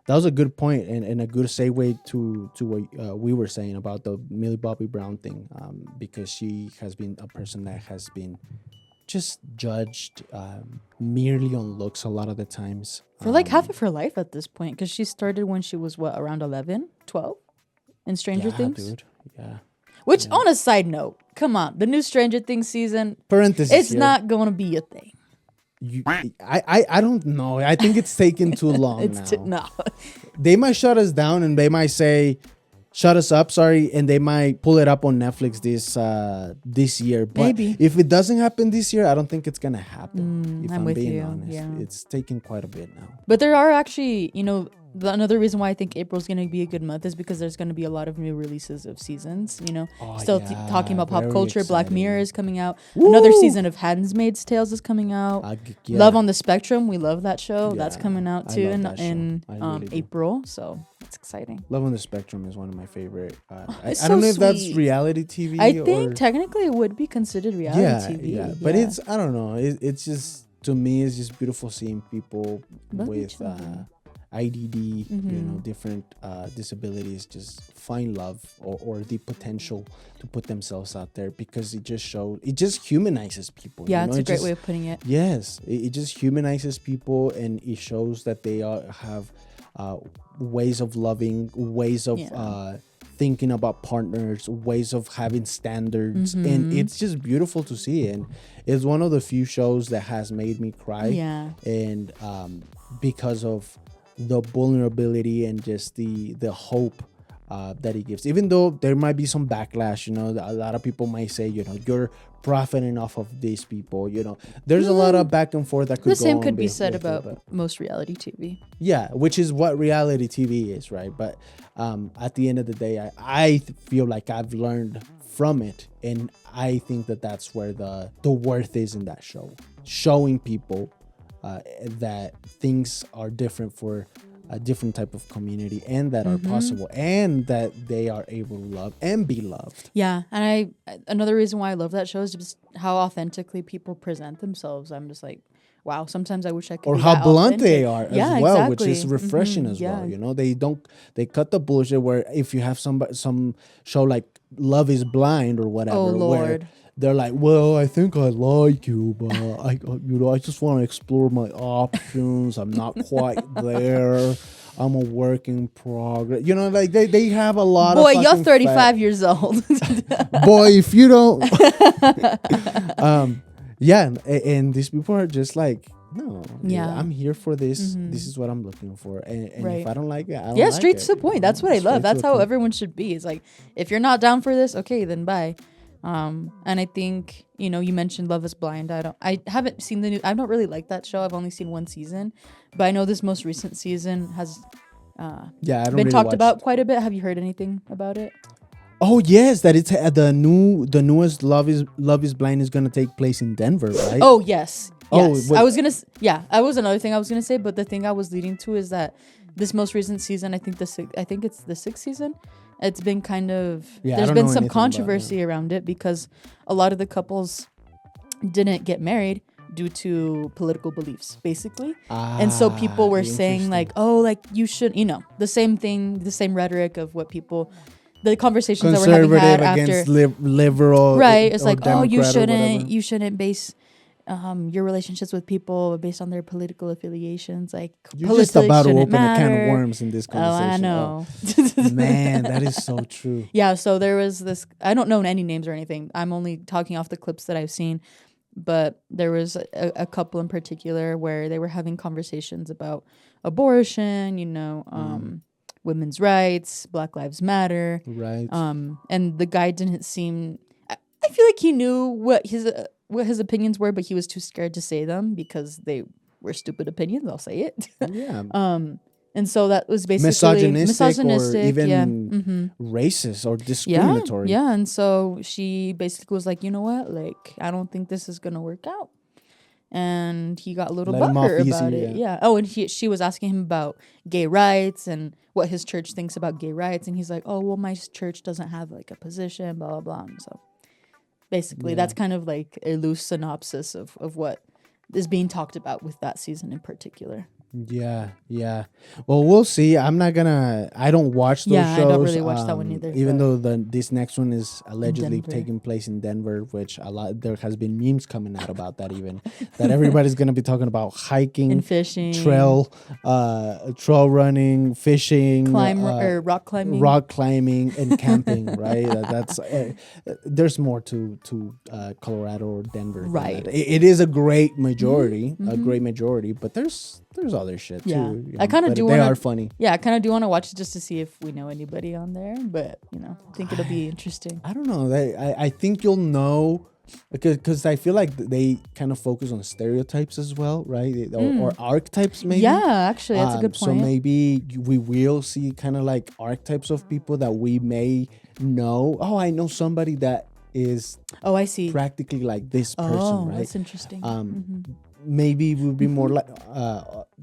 was a good point and a good segue to what we were saying about the Millie Bobby Brown thing, because she has been a person that has been just judged merely on looks a lot of the times. For like half of her life at this point, because she started when she was, what, around 11, 12 in Stranger Things? Dude. Yeah. Which, on a side note, come on, the new Stranger Things season, Parenthesis it's here. not going to be a thing. I don't know. I think it's taken too long now. No. They might shut us down and they might say, shut us up, sorry, and they might pull it up on Netflix this year. But Maybe. if it doesn't happen this year, I don't think it's gonna happen. If I'm with being you, honest, yeah. it's taken quite a bit now. But there are actually, another reason why I think April's going to be a good month is because there's going to be a lot of new releases of seasons, talking about pop very culture. Black exciting. Mirror is coming out. Woo! Another season of Handmaid's Tales is coming out. Love on the Spectrum, we love that show. That's Yeah, coming out I too love that show. in I really do. April. So it's exciting. Love on the Spectrum is one of my favorite. It's I don't so know if that's sweet. reality TV. I think or, technically it would be considered reality TV. Yeah, but it's I don't know. It's just, to me, it's just beautiful seeing people Love with each other. IDD, different disabilities, just find love or the potential to put themselves out there, because it just humanizes people. Yeah, it's a great way of putting it. Yes, it just humanizes people, and it shows that they have ways of loving, ways of thinking about partners, ways of having standards, and it's just beautiful to see. And it's one of the few shows that has made me cry. Yeah. And because of the vulnerability and just the hope that it gives, even though there might be some backlash, a lot of people might say, you're profiting off of these people, there's a lot of back and forth that could The go same on could be with said it, about but most reality TV. yeah, which is what reality TV is, right? But at the end of the day, I feel like I've learned from it, and I think that's where the worth is in that show, showing people that things are different for a different type of community, and that are possible, and that they are able to love and be loved. Yeah, and another reason why I love that show is just how authentically people present themselves. I'm just like, wow, sometimes I wish I could Or be how that blunt authentic. they are as well, which is exactly. refreshing as well. They cut the bullshit where if you have some show like Love is Blind or whatever, Oh, where Lord. they're like, well, I think I like you, but I just want to explore my options. I'm not quite there. I'm a work in progress. Like they have a lot Boy, of you're fucking 35 years old. boy, if you don't and these people are just like, no, Yeah. I'm here for this. This is what I'm looking for, and Right. if I don't like it, I don't Yeah, like straight it, to the point. That's what I Straight love. to That's the how point. everyone should be. It's like, if you're not down for this, okay, then bye. And I think, you mentioned Love is Blind. I haven't seen the new, I don't really like that show. I've only seen one season, but I know this most recent season has I don't been really talked watch about quite a bit. Have you heard anything about it? Oh yes, that it's the newest Love is Blind is gonna take place in Denver, right? Oh, yes. Oh, Yes. wait. I was another thing I was going to say, but the thing I was leading to is that this most recent season, I think it's the 6th season. It's been kind of, Yeah, I there's don't been know some anything about controversy around it because a lot of the couples didn't get married due to political beliefs, basically. And so people were saying like, oh, like you should, the same thing, the same rhetoric of what people, the conversations that we're having conservative had against after. liberal, Right. It's or like, oh, Democrat you shouldn't base your relationships with people based on their political affiliations. Like, You're just about to shouldn't open a can of matter. worms in this conversation. Oh, I know. Oh, man, that is so true. Yeah, so there was this, I don't know any names or anything. I'm only talking off the clips that I've seen. but there was a couple in particular where they were having conversations about abortion, women's rights, Black Lives Matter. Right. And the guy didn't seem. I feel like he knew what his opinions were, but he was too scared to say them because they were stupid opinions. I'll say it. Yeah. And so that was basically misogynistic or even yeah. racist or discriminatory. Yeah. And so she basically was like, you know what? Like, I don't think this is gonna work out. And he got a little butthurt about it. Yeah. Oh, and she was asking him about gay rights and what his church thinks about gay rights, and he's like, oh, well, my church doesn't have like a position, blah blah blah. And so basically, that's kind of like a loose synopsis of what is being talked about with that season in particular. Yeah. Well, we'll see. I don't watch those shows. Yeah, I don't really watch that one either. Even though this next one is allegedly taking place in Denver, which there has been memes coming out about that even. That everybody's going to be talking about hiking. And fishing. Trail running, fishing. Rock climbing. Rock climbing and camping, right? That's there's more to Colorado or Denver. Right. It is a great majority, but there's other shit too. I kind of do. They are funny. Yeah, I kind of do want to watch it just to see if we know anybody on there. But I think it'll be interesting. I don't know. I think you'll know because I feel like they kind of focus on stereotypes as well, right? Or archetypes, maybe. Yeah, actually, that's a good point. So maybe we will see kind of like archetypes of people that we may know. Oh, I know somebody that is. Oh, I see. Practically like this person, right? That's interesting. Maybe it would be more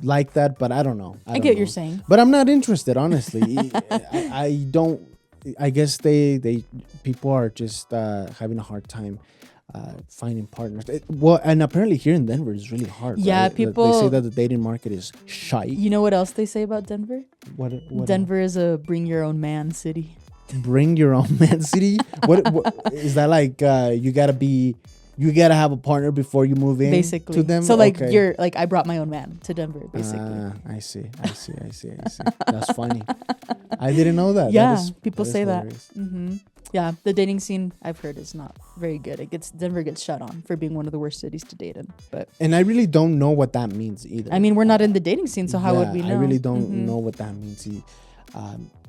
like that, but I don't know. I get what you're saying, but I'm not interested, honestly. I don't. I guess people are just having a hard time finding partners. And apparently here in Denver is really hard. Yeah, right? people. They say that the dating market is shite. You know what else they say about Denver? What Denver is a bring your own man city. Bring your own man city. What is that like? You gotta have a partner before you move in. Basically, to them. So like you're like I brought my own man to Denver. Basically, I see. That's funny. I didn't know that. Yeah, people say that. Yeah, the dating scene I've heard is not very good. Denver gets shut on for being one of the worst cities to date in. And I really don't know what that means either. I mean, we're not in the dating scene, so how would we know? I really don't know what that means.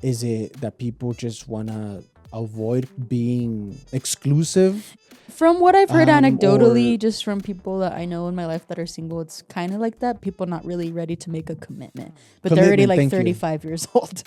Is it that people just wanna avoid being exclusive? From what I've heard anecdotally, just from people that I know in my life that are single, it's kind of like that. People not really ready to make a commitment, but they're already like 35 years old.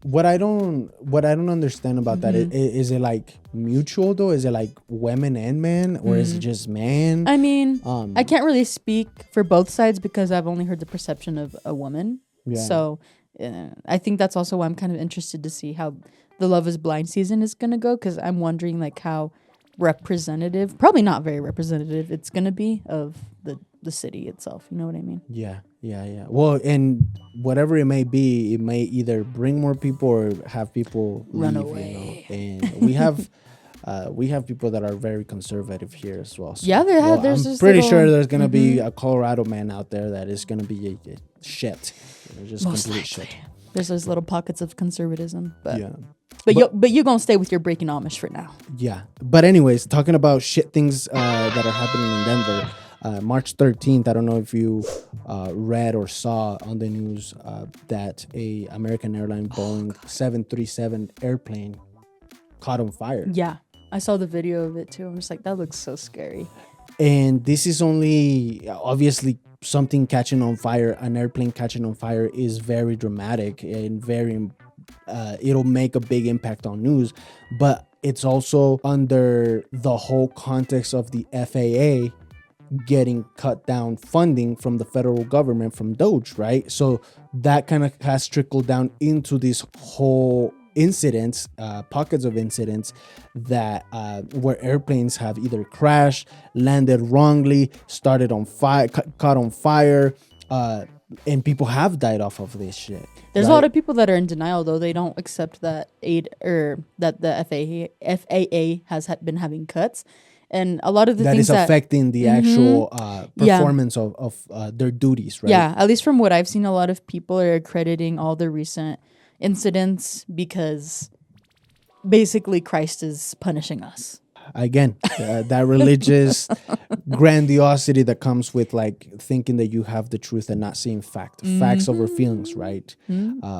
What I don't understand about that is it like mutual though? Is it like women and men, or is it just man? I mean, I can't really speak for both sides because I've only heard the perception of a woman. Yeah. So I think that's also why I'm kind of interested to see how the Love Is Blind season is gonna go, because I'm wondering like how representative, probably not very representative, it's gonna be of the city itself. You know what I mean? Yeah. Well, and whatever it may be, it may either bring more people or have people run leave, away. And we have people that are very conservative here as well. So, yeah, there's I'm pretty sure there's gonna be a Colorado man out there that is gonna be a shit. Just most complete likely. shit. There's those little pockets of conservatism, but yeah. But you're gonna stay with your Breaking Amish for now. Yeah, but anyways, talking about shit things that are happening in Denver. March 13th, I don't know if you read or saw on the news that a American airline Boeing 737 airplane caught on fire. Yeah, I saw the video of it too. I'm just like, that looks so scary. And this is only obviously something catching on fire. An airplane catching on fire is very dramatic and very it'll make a big impact on news, but it's also under the whole context of the FAA getting cut down funding from the federal government from Doge, right? So that kind of has trickled down into this whole incidents, pockets of incidents that where airplanes have either crashed, landed wrongly, started on fire, caught on fire, and people have died off of this shit. There's a lot of people that are in denial, though. They don't accept that aid or that the FAA has been having cuts. And a lot of the things that is affecting the actual performance of their duties, right? Yeah, at least from what I've seen, a lot of people are accrediting all the recent incidents because basically Christ is punishing us. again, that religious grandiosity that comes with like thinking that you have the truth and not seeing facts over feelings, right?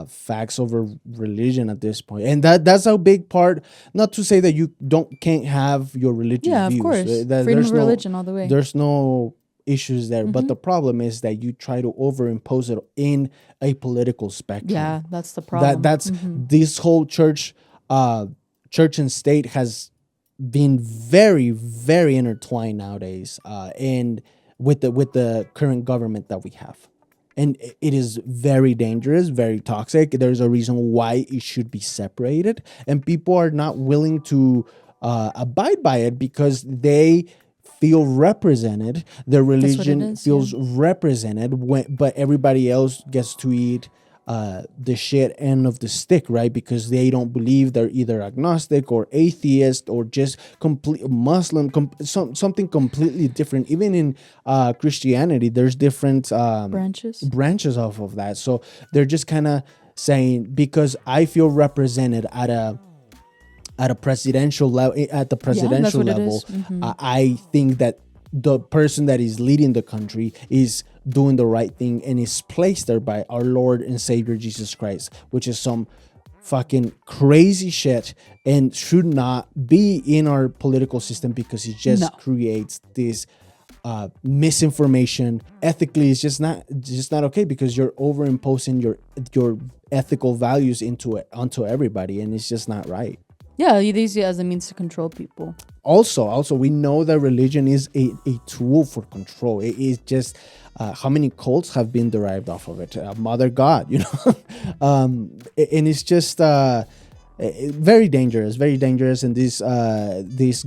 Facts over religion at this point. And that's a big part. Not to say that you can't have your religious Yeah, views. of course. Freedom There's of religion all the way. there's no issues there, but the problem is that you try to overimpose it in a political spectrum. Yeah, that's the problem. That's this whole church and state has been very, very intertwined nowadays, and with the current government that we have, and it is very dangerous, very toxic. There's a reason why it should be separated, and people are not willing to abide by it because they feel represented. Their religion feels represented, but everybody else gets to eat the shit end of the stick, right? Because they don't believe, they're either agnostic or atheist or just complete Muslim, something completely different. Even in Christianity, there's different branches off of that. So they're just kind of saying, because I feel represented at a presidential level, level, I think that the person that is leading the country is doing the right thing and is placed there by our Lord and Savior Jesus Christ, which is some fucking crazy shit and should not be in our political system, because it just creates this misinformation. Ethically, it's just not okay, because you're overimposing your ethical values onto everybody, and it's just not right. Yeah, they use it as a means to control people. Also, we know that religion is a tool for control. It is just how many cults have been derived off of it. Mother God, and it's just very dangerous, and this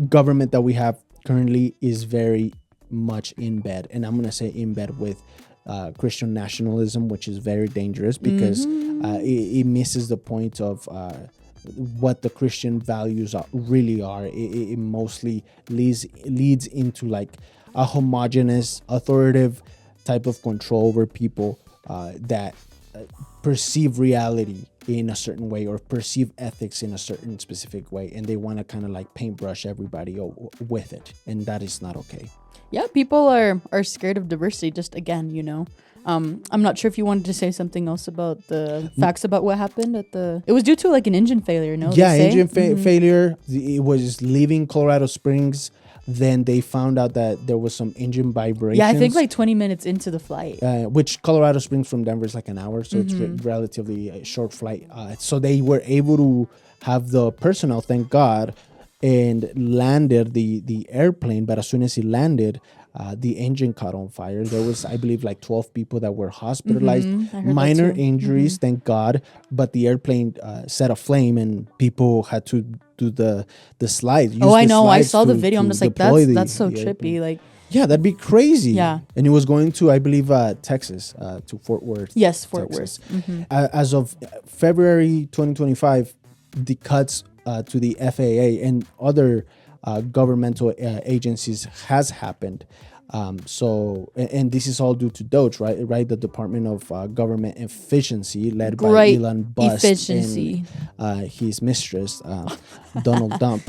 government that we have currently is very much in bed, and I'm gonna say in bed with Christian nationalism, which is very dangerous, because it misses the point of what the Christian values really are. It mostly leads into like a homogenous, authoritative type of control over people that perceive reality in a certain way, or perceive ethics in a certain specific way, and they want to kind of like paintbrush everybody with it, and that is not okay. Yeah, people are scared of diversity. Just again, I'm not sure if you wanted to say something else about the facts about what happened at the. It was due to like an engine failure, no? Yeah, engine failure. It was leaving Colorado Springs. Then they found out that there was some engine vibrations. Yeah, I think like 20 minutes into the flight. Which Colorado Springs from Denver is like an hour, so it's relatively a short flight. So they were able to have the personnel, thank God, and landed the airplane. But as soon as it landed, the engine caught on fire. There was, I believe, like 12 people that were hospitalized, minor injuries, thank God. But the airplane set aflame, and people had to do the slides. I know. I saw the video. I'm just like, that's so trippy. Like, yeah, that'd be crazy. Yeah. And it was going to, I believe, Texas, to Fort Worth. Yes, Fort Texas. Worth. As of February 2025, the cuts to the FAA and other governmental agencies has happened. So, and this is all due to Doge, right? The Department of Government Efficiency, led by Elon Musk and his mistress, Donald Trump.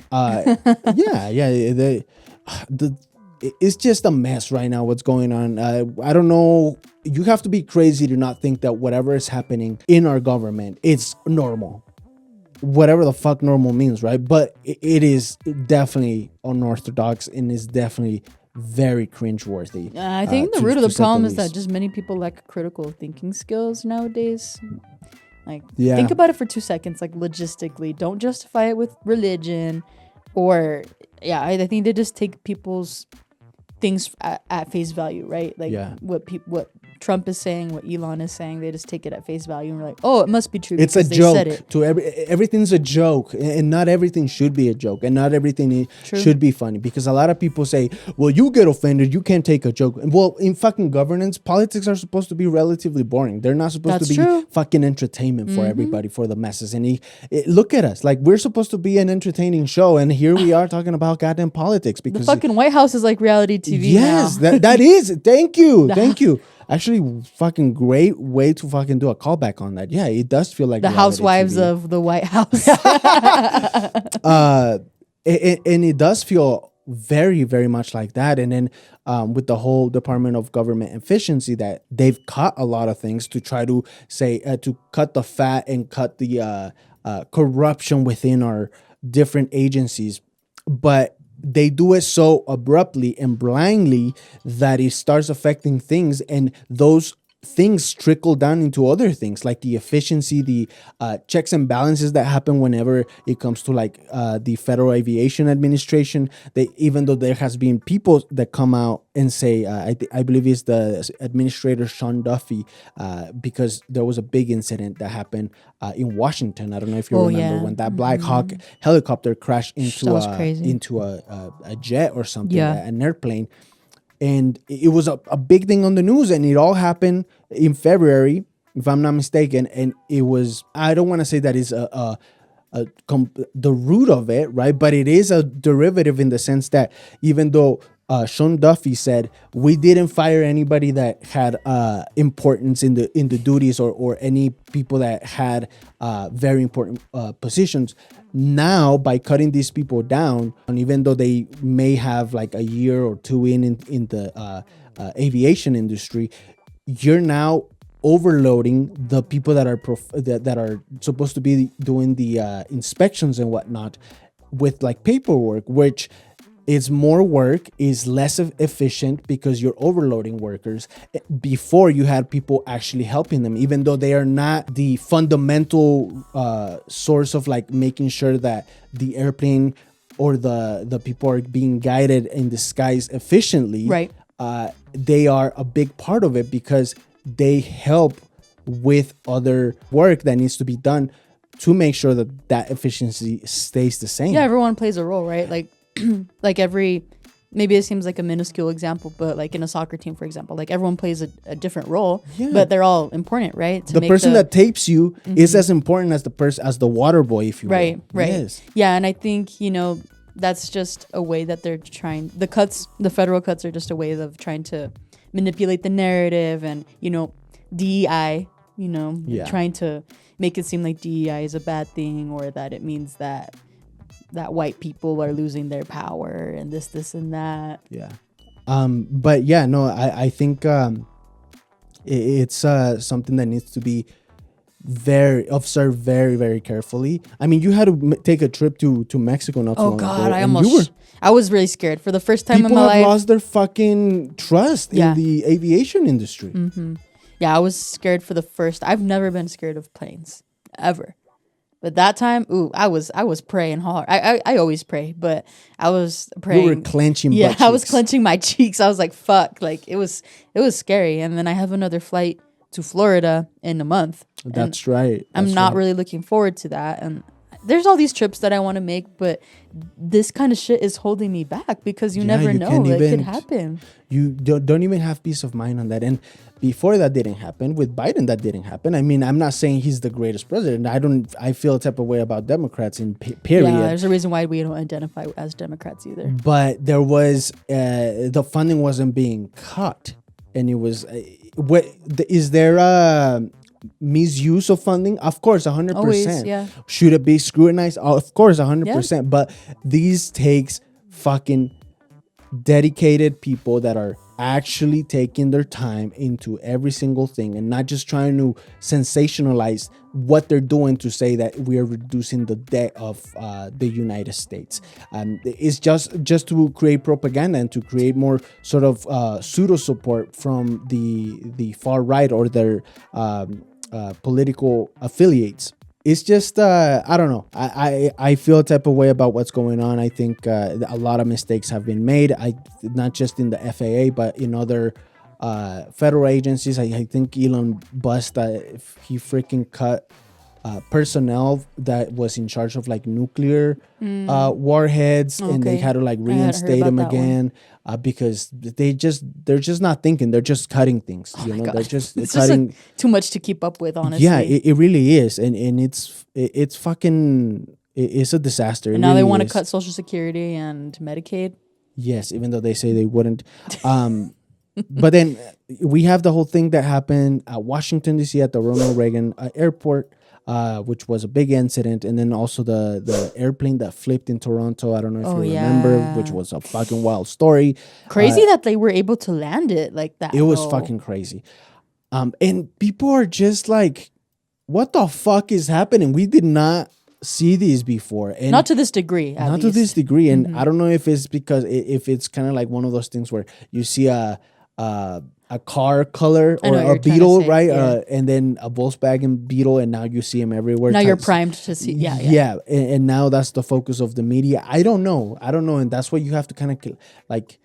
It's just a mess right now. What's going on? I don't know. You have to be crazy to not think that whatever is happening in our government, it's normal. Whatever the fuck normal means, right? But it is definitely unorthodox, and is definitely very cringeworthy. I think the root of the problem is that just many people lack critical thinking skills nowadays. Like, think about it for 2 seconds, like logistically. Don't justify it with religion, or I think they just take people's things at face value, right? Like what Trump is saying, what Elon is saying, they just take it at face value, and we're like, oh, it must be true. It's a joke. Everything's a joke, and not everything should be a joke, and not everything should be funny. Because a lot of people say, well, you get offended, you can't take a joke. Well, in fucking governance, politics are supposed to be relatively boring. They're not supposed to be fucking entertainment for everybody, for the masses. And look at us, like we're supposed to be an entertaining show, and here we are talking about goddamn politics. Because the fucking White House is like reality TV. Yes, that is. Thank you. Actually, fucking great way to fucking do a callback on that. Yeah, it does feel like the housewives TV. of the White House. And it does feel very, very much like that. And then with the whole Department of Government Efficiency, that they've cut a lot of things to try to say to cut the fat and cut the corruption within our different agencies, but they do it so abruptly and blindly that it starts affecting things, and those things trickle down into other things like the efficiency, the checks and balances that happen whenever it comes to like the Federal Aviation Administration. They, even though there has been people that come out and say, I believe it's the administrator Sean Duffy, because there was a big incident that happened in Washington. I don't know if you Oh, remember yeah. when that Black Hawk helicopter crashed into was crazy. into a jet or something, Yeah. an airplane. And it was a big thing on the news, and it all happened in February, if I'm not mistaken. And it was, I don't want to say that is the root of it, right? But it is a derivative in the sense that even though Sean Duffy said we didn't fire anybody that had importance in the duties, or any people that had very important positions. Now, by cutting these people down, and even though they may have like a year or two in the aviation industry, you're now overloading the people that are that are supposed to be doing the inspections and whatnot with like paperwork, which is more work, is less efficient because you're overloading workers. Before, you had people actually helping them, even though they are not the fundamental source of like making sure that the airplane or the people are being guided in the skies efficiently. Right. They are a big part of it because they help with other work that needs to be done to make sure that that efficiency stays the same. Yeah, everyone plays a role, right? Like like maybe it seems like a minuscule example, but like in a soccer team, for example, like everyone plays a different role, but they're all important, right? The person that tapes you is as important as the person, as the water boy, if you will. Right. Yes. Yeah, and I think, that's just a way that they're trying, the federal cuts are just a way of trying to manipulate the narrative, and, DEI, trying to make it seem like DEI is a bad thing, or that it means that white people are losing their power and this and that. Yeah. But yeah, no, I think it's something that needs to be observed very, very carefully. I mean, you had to take a trip to Mexico not too long ago. I was really scared for the first time in my life. People have life. lost their fucking trust in the aviation industry. Mm-hmm. Yeah, I was scared for the first. I've never been scared of planes ever. But that time, I was praying hard. I always pray, but I was praying. You were clenching. Yeah, I was clenching my cheeks. I was like, "Fuck!" Like it was scary. And then I have another flight to Florida in a month. That's right. I'm not really looking forward to that. And there's all these trips that I want to make, but this kind of shit is holding me back because you never know. It could happen. You don't even have peace of mind on that. And before that didn't happen, with Biden that didn't happen. I mean, I'm not saying he's the greatest president. I feel a type of way about Democrats in period. Yeah, there's a reason why we don't identify as Democrats either. But there was, the funding wasn't being cut. And it was, is there a misuse of funding? Of course, 100%. Always, yeah. Should it be scrutinized? Of course, 100%. Yeah. But these takes fucking dedicated people that are actually taking their time into every single thing and not just trying to sensationalize what they're doing to say that we are reducing the debt of the United States. It's just to create propaganda and to create more sort of pseudo support from the far right or their political affiliates. It's just, I don't know. I feel a type of way about what's going on. I think a lot of mistakes have been made. Not just in the FAA, but in other federal agencies. I think Elon bust if he freaking cut personnel that was in charge of like nuclear warheads, and they had to like reinstate them again because they're just not thinking. They're just cutting things. They're just it's cutting just like too much to keep up with. Honestly, yeah, it really is, and it's fucking it's a disaster. And now they want to cut Social Security and Medicaid. Yes, even though they say they wouldn't. But then we have the whole thing that happened at Washington D.C. at the Ronald Reagan airport. which was a big incident, and then also the airplane that flipped in Toronto. I don't know if Oh you remember, yeah. which was a fucking wild story. Crazy that they were able to land it like that. It was though. fucking crazy. And people are just like, what the fuck is happening? We did not see these before. And Not to this degree, at not least. to this degree. And I don't know if it's because if it's kind of like one of those things where you see a car color I know or what you're a trying to Beetle, say, right? yeah. And then a Volkswagen Beetle, and now you see them everywhere. Now you're primed to see. Yeah. And now that's the focus of the media. I don't know, and that's why you have to kind of like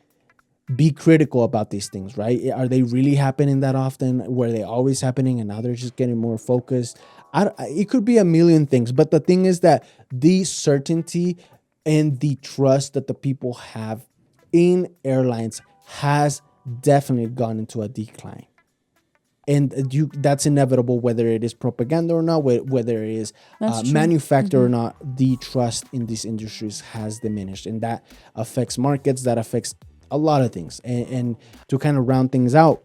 be critical about these things, right? Are they really happening that often? Were they always happening and now they're just getting more focused? It could be a million things, but the thing is that the certainty and the trust that the people have in airlines has definitely gone into a decline. And that's inevitable, whether it is propaganda or not, whether it is manufactured or not. The trust in these industries has diminished, and that affects markets, that affects a lot of things. And to kind of round things out,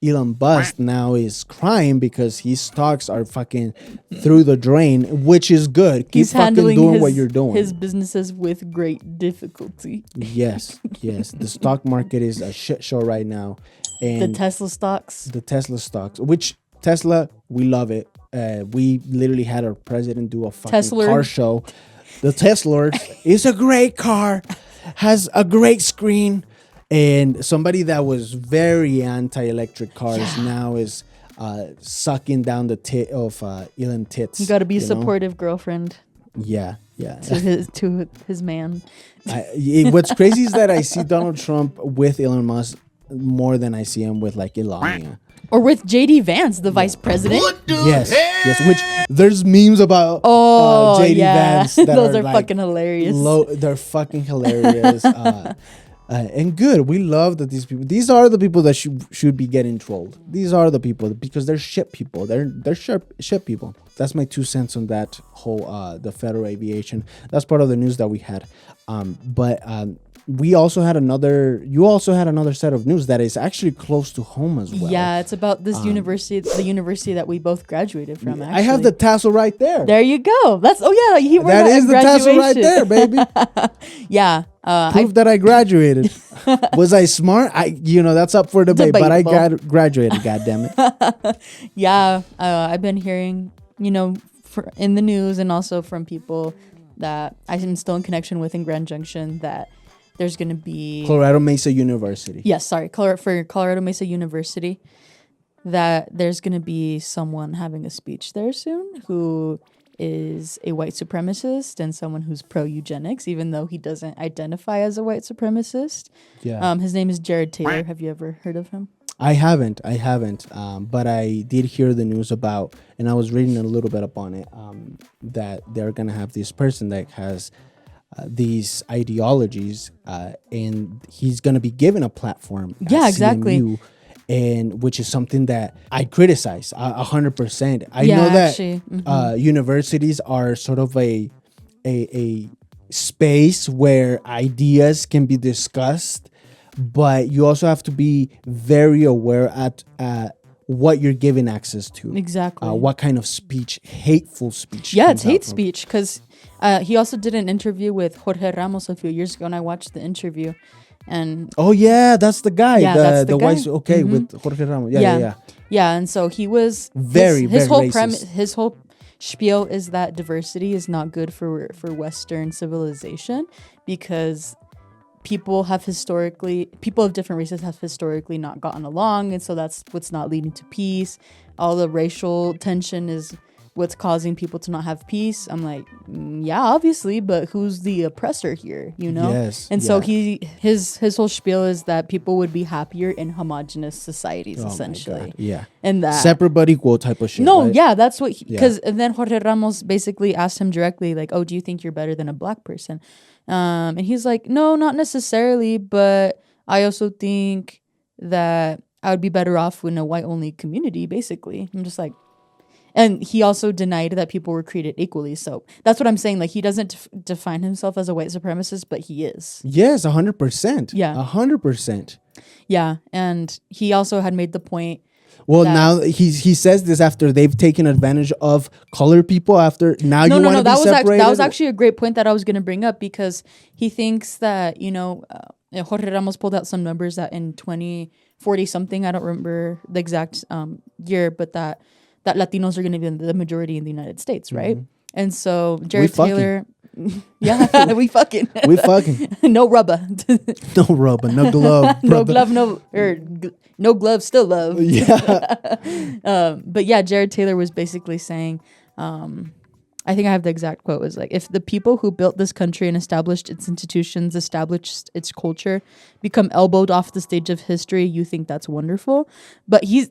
Elon Musk now is crying because his stocks are fucking through the drain, which is good. He's Keep fucking handling doing what you're doing. his businesses with great difficulty. Yes. The stock market is a shit show right now. And The Tesla stocks, which Tesla, we love it. We literally had our president do a fucking car show. The Tesla is a great car, has a great screen. And somebody that was very anti-electric cars now is sucking down the tit of Elon tits. You got to be a supportive girlfriend. Yeah. To his man. What's crazy is that I see Donald Trump with Elon Musk more than I see him with like Elon. Or with JD Vance, the vice president. Yes. Which there's memes about JD Vance. Those are like fucking hilarious. They're fucking hilarious. And good. We love that these are the people that should be getting trolled. These are the people because they're shit people. They're shit people. That's my 2 cents on that whole the federal aviation. That's part of the news that we had. But we also had you also had another set of news that is actually close to home as well. Yeah, it's about this university, the university that we both graduated from. Actually. I have the tassel right there. There you go. That is the tassel right there, baby. Yeah. Proof that I graduated. Was I smart? That's up for debate. But I graduated. God damn it. Yeah, I've been hearing, in the news and also from people that I'm still in connection with in Grand Junction that there's going to be Colorado Mesa University. Yes, sorry, for Colorado Mesa University, that there's going to be someone having a speech there soon who is a white supremacist and someone who's pro-eugenics, even though he doesn't identify as a white supremacist. Yeah. His name is Jared Taylor. Have you ever heard of him? I haven't. But I did hear the news about, and I was reading a little bit up on it, that they're going to have this person that has these ideologies, and he's going to be given a platform. Yeah, exactly. CMU, and which is something that I criticize 100%. I know that universities are sort of a space where ideas can be discussed, but you also have to be very aware at what you're giving access to. Exactly. What kind of speech, hateful speech. Yeah, it's hate speech because he also did an interview with Jorge Ramos a few years ago, and I watched the interview. And that's the guy. Yeah, that's the guy. White, with Jorge Ramos. Yeah, and so he was his whole racist. His whole spiel is that diversity is not good for Western civilization because people of different races have historically not gotten along, and so that's what's not leading to peace. All the racial tension is what's causing people to not have peace. I'm like, yeah, obviously, but who's the oppressor here, Yes. And so his whole spiel is that people would be happier in homogenous societies, essentially. Yeah. And that separate but equal type of shit. No, right? yeah, that's what and then Jorge Ramos basically asked him directly, like, oh, do you think you're better than a black person? And he's like, no, not necessarily, but I also think that I would be better off in a white-only community, basically. I'm just like, and he also denied that people were created equally. So that's what I'm saying. Like, he doesn't define himself as a white supremacist, but he is. Yes, 100%. Yeah. 100%. Yeah, and he also had made the point Well, that- now he says this after they've taken advantage of colored people. After now, no, you no, want no. to be That was separated. that was actually a great point that I was going to bring up, because he thinks that Jorge Ramos pulled out some numbers that in 2040 something, I don't remember the exact year, but that Latinos are going to be the majority in the United States, right? And so Jared Taylor, yeah, we fucking no rubber, no rubber, no glove, no brother. glove, no glove, still love. Yeah. But yeah, Jared Taylor was basically saying, I think I have the exact quote, was like, if the people who built this country and established its institutions, established its culture, become elbowed off the stage of history, you think that's wonderful. But he's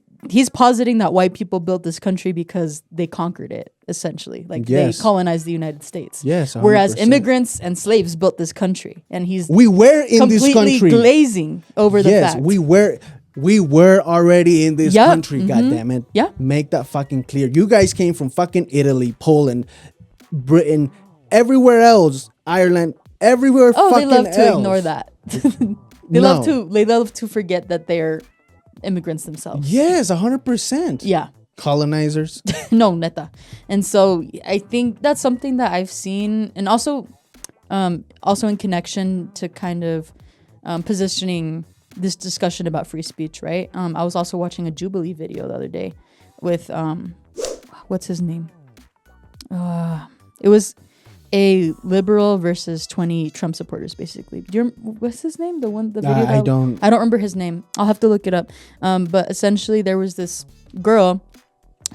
positing that white people built this country because they conquered it, essentially. Like they colonized the United States. Yes, 100%. Whereas immigrants and slaves built this country. And we were in this country. Completely glazing over the fact. We were already in this country, God damn it. Yeah. Make that fucking clear. You guys came from fucking Italy, Poland, Britain, everywhere else, Ireland, everywhere fucking else. They love to ignore that. They love to forget that they're immigrants themselves. Yes, 100%. Yeah. Colonizers. No, neta. And so I think that's something that I've seen, and also in connection to kind of positioning this discussion about free speech, right? I was also watching a Jubilee video the other day with what's his name? It was a liberal versus 20 Trump supporters, basically. What's his name? The video. I don't remember his name. I'll have to look it up. But essentially, there was this girl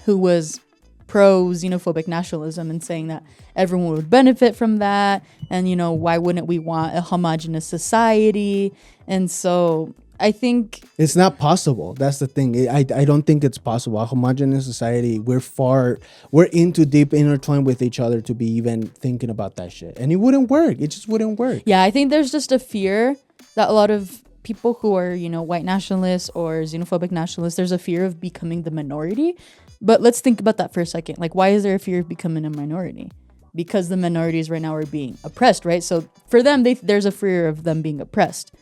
who was pro xenophobic nationalism and saying that everyone would benefit from that, and why wouldn't we want a homogenous society? And so I think it's not possible. That's the thing. I don't think it's possible. A homogeneous society, we're into deep intertwined with each other to be even thinking about that shit. And it wouldn't work. It just wouldn't work. Yeah, I think there's just a fear that a lot of people who are, white nationalists or xenophobic nationalists, there's a fear of becoming the minority. But let's think about that for a second. Like, why is there a fear of becoming a minority? Because the minorities right now are being oppressed, right? So for them, there's a fear of them being oppressed.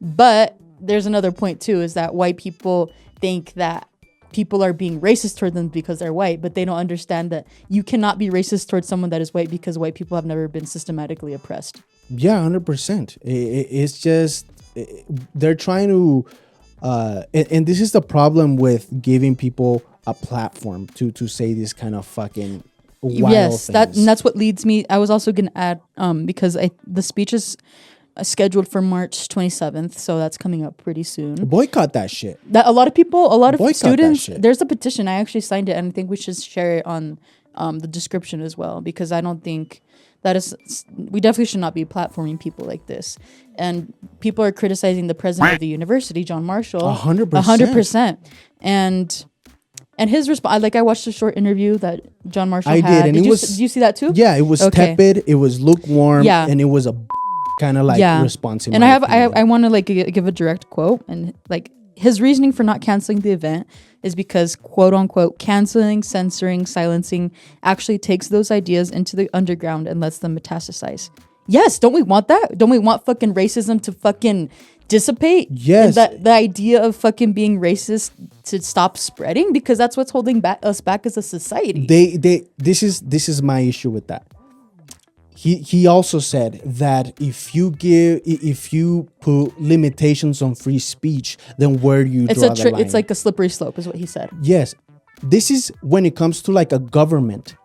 But there's another point too, is that white people think that people are being racist toward them because they're white, but they don't understand that you cannot be racist towards someone that is white because white people have never been systematically oppressed. Yeah, 100%. It's just they're trying to, and this is the problem with giving people a platform to say this kind of fucking wild things. And that's what leads me. I was also going to add, because the speech is scheduled for March 27th, so that's coming up pretty soon. Boycott that shit. That a lot of Boycott students. There's a petition. I actually signed it, and I think we should share it on the description as well, because I don't think that is. We definitely should not be platforming people like this. And people are criticizing the president of the university, John Marshall. 100%. And his response, like, I watched a short interview that John Marshall had. I did, and did you see that too? Yeah, it was tepid, it was lukewarm, and it was a kind of like response. And I want to like give a direct quote, and like his reasoning for not canceling the event is because, quote unquote, canceling, censoring, silencing actually takes those ideas into the underground and lets them metastasize. Yes, don't we want that? Don't we want fucking racism to fucking dissipate? Yes. And the idea of fucking being racist to stop spreading, because that's what's holding us back as a society. This is my issue with that. He also said that if you put limitations on free speech, then where do you draw the line? It's like a slippery slope, is what he said. Yes. This is when it comes to like a government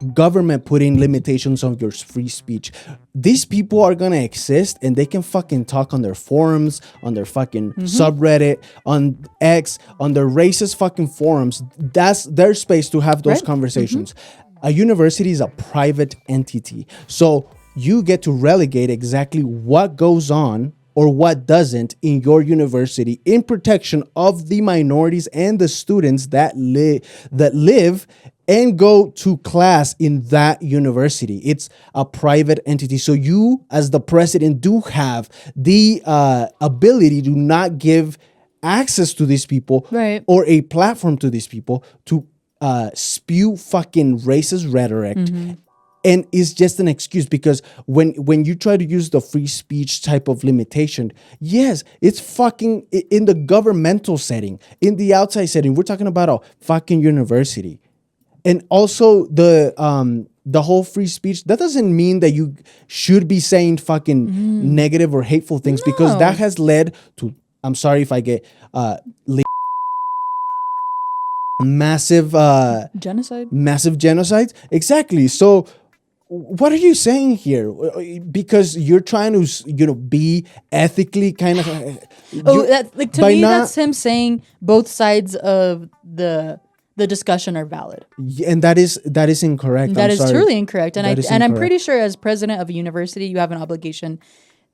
putting limitations on your free speech. These people are going to exist and they can fucking talk on their forums, on their fucking subreddit, on X, on their racist fucking forums. That's their space to have those conversations. A university is a private entity. So you get to relegate exactly what goes on or what doesn't in your university in protection of the minorities and the students that live and go to class in that university. It's a private entity. So you, as the president, do have the ability to not give access to these people, right, or a platform to these people to spew fucking racist rhetoric And it's just an excuse because when you try to use the free speech type of limitation, yes, it's fucking in the governmental setting, in the outside setting. We're talking about a fucking university. And also the whole free speech, that doesn't mean that you should be saying fucking negative or hateful things, because that has led to, I'm sorry if I get massive genocides. Exactly. So what are you saying here? Because you're trying to be ethically kind of to me that's him saying both sides of the discussion are valid. And that is incorrect. That is truly incorrect. And I'm pretty sure as president of a university, you have an obligation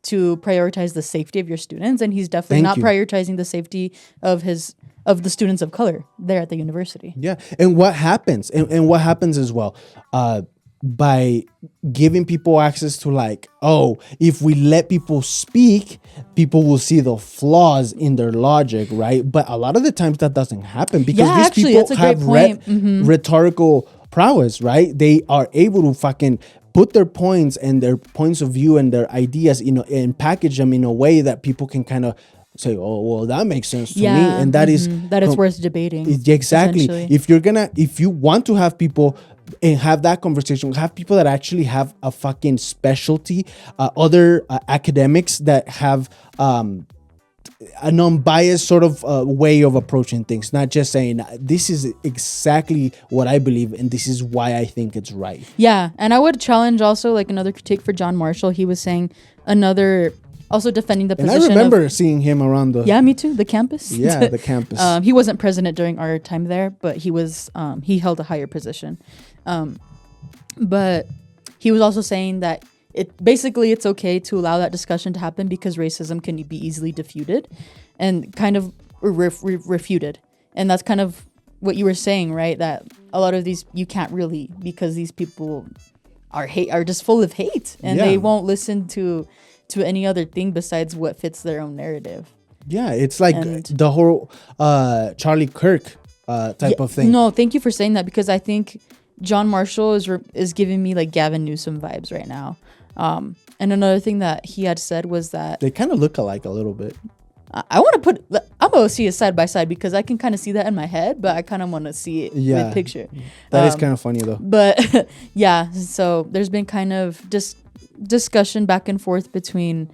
to prioritize the safety of your students, and he's definitely not prioritizing the safety of the students of color there at the university. Yeah. And what happens? And what happens as well? By giving people access to, like, oh, if we let people speak, people will see the flaws in their logic, right? But a lot of the times that doesn't happen because these people have rhetorical prowess, right? They are able to fucking put their points and their points of view and their ideas, and package them in a way that people can kind of say, oh, well, that makes sense to me. And that is worth debating. Exactly. If you want to have people and have that conversation, have people that actually have a fucking specialty, other academics that have a non-biased sort of way of approaching things, not just saying this is exactly what I believe and this is why I think it's right. Yeah. And I would challenge also, like, another critique for John Marshall. He was saying also defending the position. And I remember seeing him around me too, the campus. Yeah, the campus. He wasn't president during our time there, but he was. He held a higher position. But he was also saying that it's okay to allow that discussion to happen because racism can be easily diffused and kind of refuted. And that's kind of what you were saying, right? That a lot of these you can't really, because these people are just full of hate, and they won't listen to any other thing besides what fits their own narrative. Yeah, it's like the whole Charlie Kirk type of thing. No, thank you for saying that, because I think John Marshall is giving me like Gavin Newsom vibes right now. And another thing that he had said was that they kind of look alike a little bit. I'm going to see it side by side because I can kind of see that in my head, but I kind of want to see it with picture. That is kind of funny though. But yeah, so there's been kind of discussion back and forth between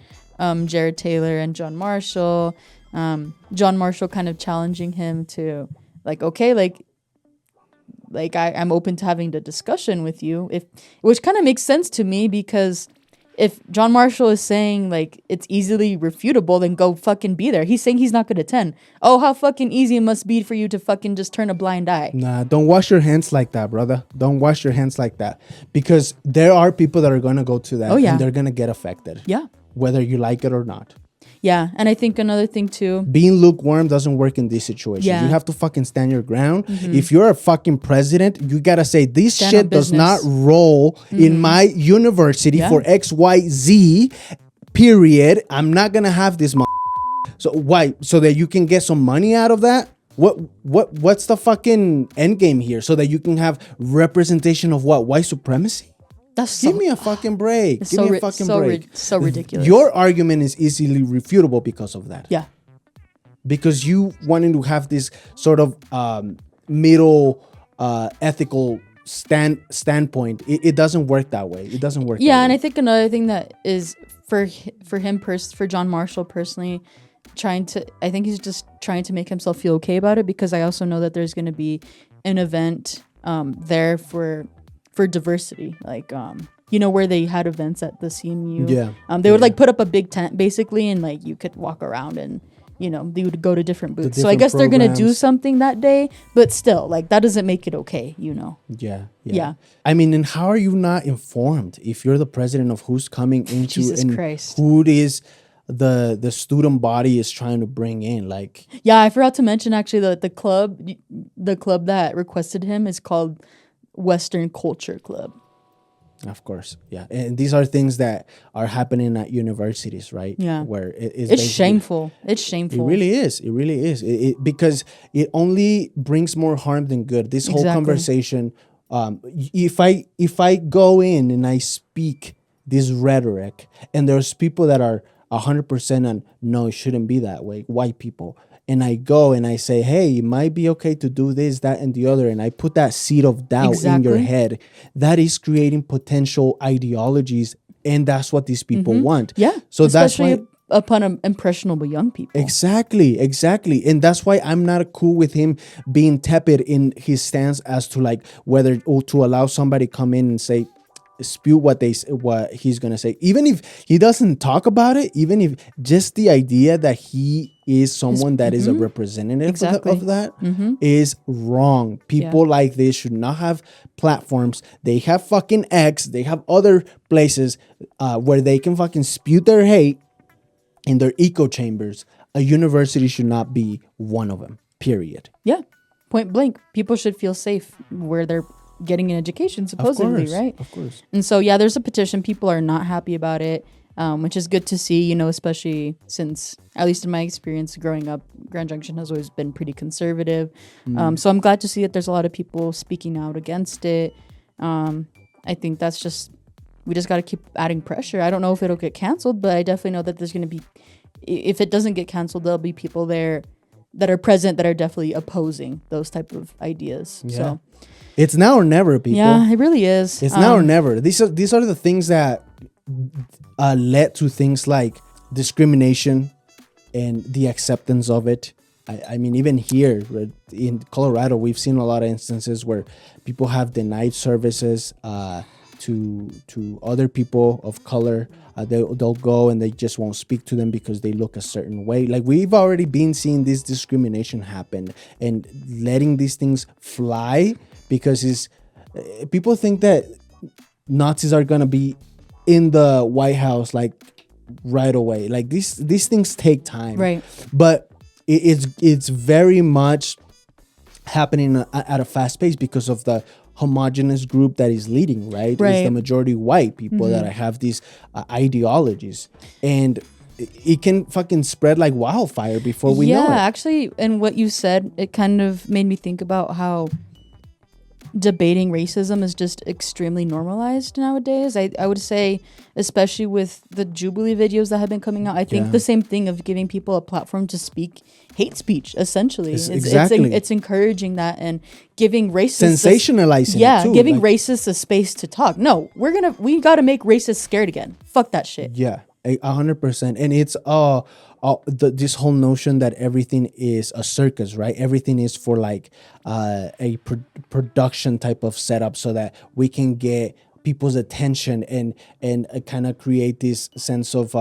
Jared Taylor and John Marshall. John Marshall kind of challenging him to like, okay, like I'm open to having the discussion with you, which kind of makes sense to me, because if John Marshall is saying like it's easily refutable, then go fucking be there. He's saying he's not going to attend. Oh, how fucking easy it must be for you to fucking just turn a blind eye. Nah, don't wash your hands like that, brother. Don't wash your hands like that, because there are people that are going to go to that and they're going to get affected. Yeah. Whether you like it or not. Yeah, and I think another thing too, being lukewarm doesn't work in this situation. You have to fucking stand your ground. If you're a fucking president, you gotta say this shit does not roll in my university for XYZ period. I'm not gonna have this so why? So that you can get some money out of that? What's What's the end game here? So that you can have representation of what? White supremacy? Give me a fucking break. Give me a fucking break. So ridiculous. Your argument is easily refutable because of that. Yeah. Because you wanting to have this sort of middle ethical standpoint. It doesn't work that way. It doesn't work. Yeah, and I think another thing that is for John Marshall personally, I think he's just trying to make himself feel okay about it, because I also know that there's going to be an event there for diversity, like where they had events at the CMU. They would like put up a big tent basically, and like you could walk around and they would go to different booths. So I guess they're gonna do something that day, but still, like, that doesn't make it okay. Yeah. I mean, and how are you not informed if you're the president of who's coming into Jesus Christ, who it is the student body is trying to bring in? Like, yeah, I forgot to mention actually that the club that requested him is called Western Culture Club. Of course, yeah, and these are things that are happening at universities, right? Yeah, where it's shameful. It's shameful. It really is. It really is. Because it only brings more harm than good. This whole conversation If I go in and I speak this rhetoric, and there's people that are 100% on no, it shouldn't be that way, white people, and I go and I say, hey, it might be okay to do this, that, and the other, and I put that seed of doubt in your Exactly. head, that is creating potential ideologies, and that's what these people want. Yeah. So that's Especially why. upon impressionable young people. Exactly. And that's why I'm not cool with him being tepid in his stance as to like whether or to allow somebody come in and say spew what he's gonna say, even if he doesn't talk about it, even if just the idea that he is someone that is a representative Exactly. of that is wrong. People like this should not have platforms. They have fucking X, they have other places where they can fucking spew their hate in their echo chambers. A university should not be one of them, period. Yeah. Point blank. People should feel safe where they're getting an education, supposedly, right? Of course. And so, yeah, there's a petition. People are not happy about it, which is good to see, you know, especially since, at least in my experience growing up, Grand Junction has always been pretty conservative. So I'm glad to see that there's a lot of people speaking out against it. I think that's just, we just got to keep adding pressure. I don't know if it'll get canceled, but I definitely know that there's going to be, if it doesn't get canceled, there'll be people there that are present that are definitely opposing those type of ideas. Yeah. So It's now or never, people. yeah, it really is. It's now or never. These are the things that led to things like discrimination and the acceptance of it. I mean, even here in Colorado, we've seen a lot of instances where people have denied services to other people of color. They'll go and they just won't speak to them because they look a certain way. Like, we've already been seeing this discrimination happen and letting these things fly because people think that Nazis are gonna be in the White House like right away. Like, these things take time, Right. But it's very much happening at a fast pace because of the homogenous group that is leading, right? It's the majority white people that have these ideologies, and it can fucking spread like wildfire before we know it. Yeah, actually, and what you said, it kind of made me think about how debating racism is just extremely normalized nowadays. I would say, especially with the Jubilee videos that have been coming out, I think the same thing of giving people a platform to speak hate speech, essentially. It's encouraging that and giving racists sensationalizing it too, giving racists a space to talk. No, we gotta make racists scared again. Fuck that shit. Yeah, 100%. And it's this whole notion that everything is a circus, right? Everything is for like a production type of setup so that we can get people's attention and kind of create this sense of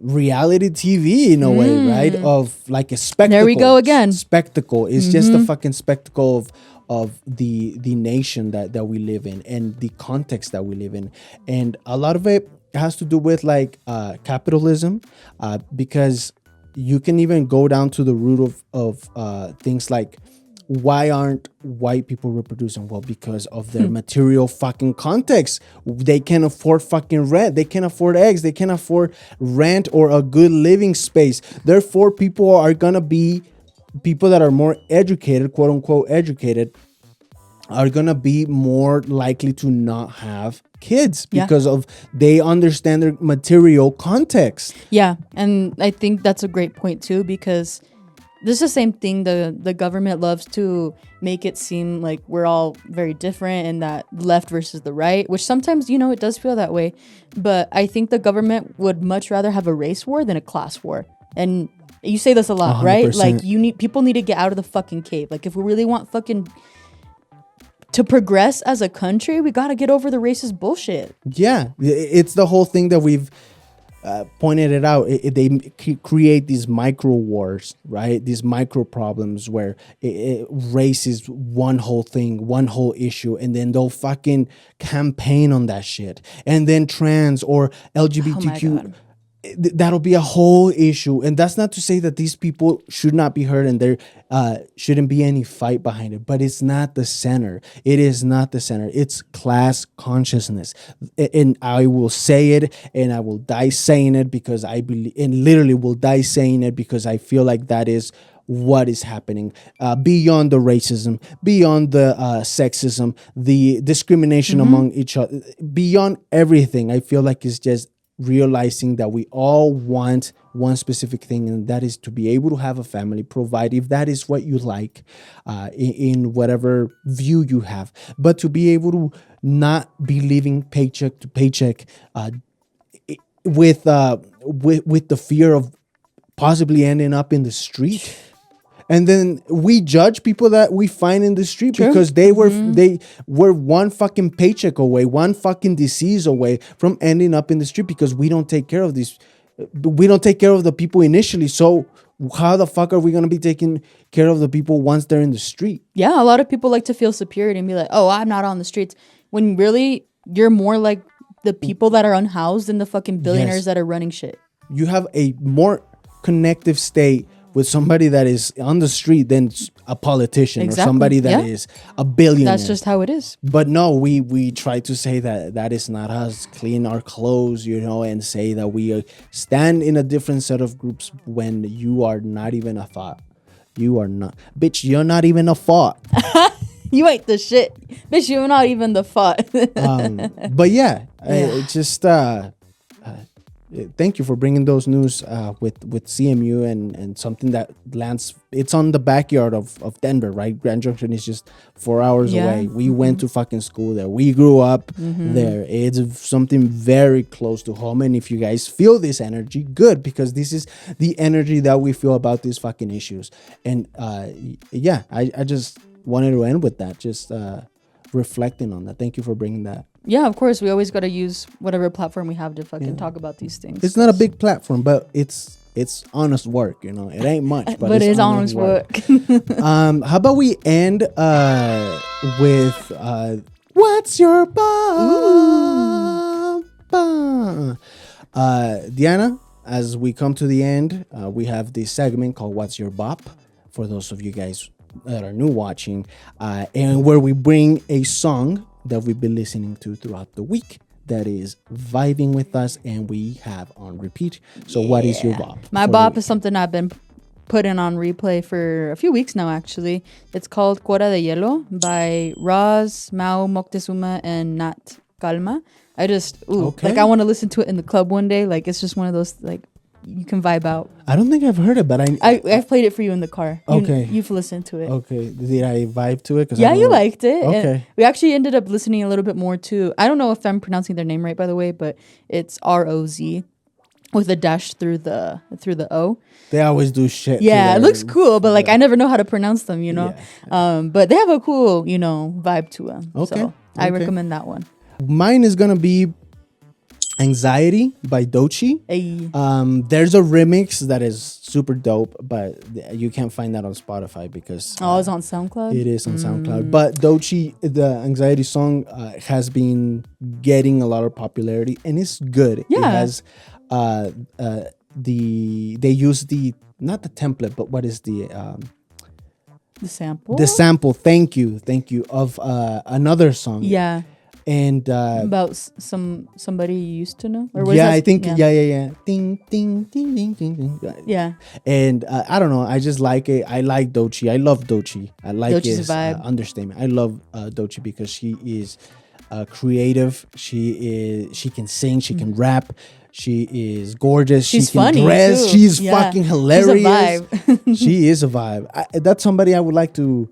reality TV in a way, right? Of like a spectacle. There we go again. Spectacle. It's just a fucking spectacle of the nation that we live in and the context that we live in. And a lot of it has to do with like capitalism, because you can even go down to the root of things like, why aren't white people reproducing? Well, because of their material fucking context. They can't afford fucking rent. They can't afford eggs. They can't afford rent or a good living space. Therefore, people are gonna be people that are more educated, quote unquote educated, are gonna be more likely to not have kids because of they understand their material context. Yeah, and I think that's a great point too, because this is the same thing. The government loves to make it seem like we're all very different and that left versus the right, which sometimes, you know, it does feel that way. But I think the government would much rather have a race war than a class war. And you say this a lot, 100%. right? Like, people need to get out of the fucking cave. Like, if we really want fucking to progress as a country, we got to get over the racist bullshit. Yeah, it's the whole thing that we've pointed it out. They create these micro wars, right? These micro problems where race is one whole thing, one whole issue, and then they'll fucking campaign on that shit. And then trans or LGBTQ, that'll be a whole issue. And that's not to say that these people should not be heard and there shouldn't be any fight behind it, but it's not the center. It is not the center. It's class consciousness. And I will say it, and I will die saying it because I believe, and literally will die saying it because I feel like that is what is happening, beyond the racism, beyond the sexism, the discrimination among each other, beyond everything. I feel like it's just realizing that we all want one specific thing, and that is to be able to have a family, provide if that is what you like, in whatever view you have, but to be able to not be living paycheck to paycheck, with the fear of possibly ending up in the street. And then we judge people that we find in the street because they were one fucking paycheck away, one fucking disease away from ending up in the street, because we don't take care of these. We don't take care of the people initially. So how the fuck are we gonna be taking care of the people once they're in the street? Yeah, a lot of people like to feel superior and be like, "Oh, I'm not on the streets," when really you're more like the people that are unhoused than the fucking billionaires that are running shit. You have a more connective state with somebody that is on the street than a politician or somebody that is a billionaire. That's just how it is. But no, we try to say that is not us. Clean our clothes, and say that we stand in a different set of groups when you are not even a thought. You are not, bitch. You're not even a thought. You ain't the shit, bitch. You're not even the thought. But yeah, it's just. Thank you for bringing those news with CMU and something that lands. It's on the backyard of Denver, right? Grand Junction is just 4 hours away. We went to fucking school there. We grew up there. It's something very close to home. And if you guys feel this energy, good, because this is the energy that we feel about these fucking issues. And I just wanted to end with that. Just reflecting on that. Thank you for bringing that. Yeah, of course. We always got to use whatever platform we have to fucking talk about these things. It's not a big platform, but it's honest work. It ain't much, but it's honest work. How about we end with What's Your Bop? Diana, as we come to the end, we have this segment called What's Your Bop? For those of you guys that are new watching, and where we bring a song that we've been listening to throughout the week that is vibing with us and we have on repeat. So what is your bop? My bop is something I've been putting on replay for a few weeks now, actually. It's called Cora de Hielo by Roz, Mao, Moctezuma, and Natt. Calma. I just, I want to listen to it in the club one day. Like, it's just one of those, like, you can vibe out. I don't think I've heard it, but I've played it for you in the car. Okay. You've listened to it. Okay. Did I vibe to it? Yeah, you liked it. Okay. And we actually ended up listening a little bit more to, I don't know if I'm pronouncing their name right, by the way, but it's ROZ with a dash through the O. They always do shit. Yeah, it looks cool, but like I never know how to pronounce them, Yeah. But they have a cool, vibe to them. Okay. So I recommend that one. Mine is going to be Anxiety by Dochii. Hey. There's a remix that is super dope, but you can't find that on Spotify because it's on SoundCloud. It is on SoundCloud. But Dochii, the Anxiety song, has been getting a lot of popularity and it's good. Yeah. It has they use the, not the template, but what is the sample? The sample. Thank you of another song. Yeah. And about somebody you used to know, or was I think yeah. Ding ding ding ding ding ding. Yeah. And I don't know. I just like it. I like Dochii. I love Dochii. I like Dochii's his vibe. understatement. I love Dochii because she is creative. She can sing. She can rap. She is gorgeous. She's she can funny dress. too. She's fucking hilarious. She's a vibe. She is a vibe. That's somebody I would like to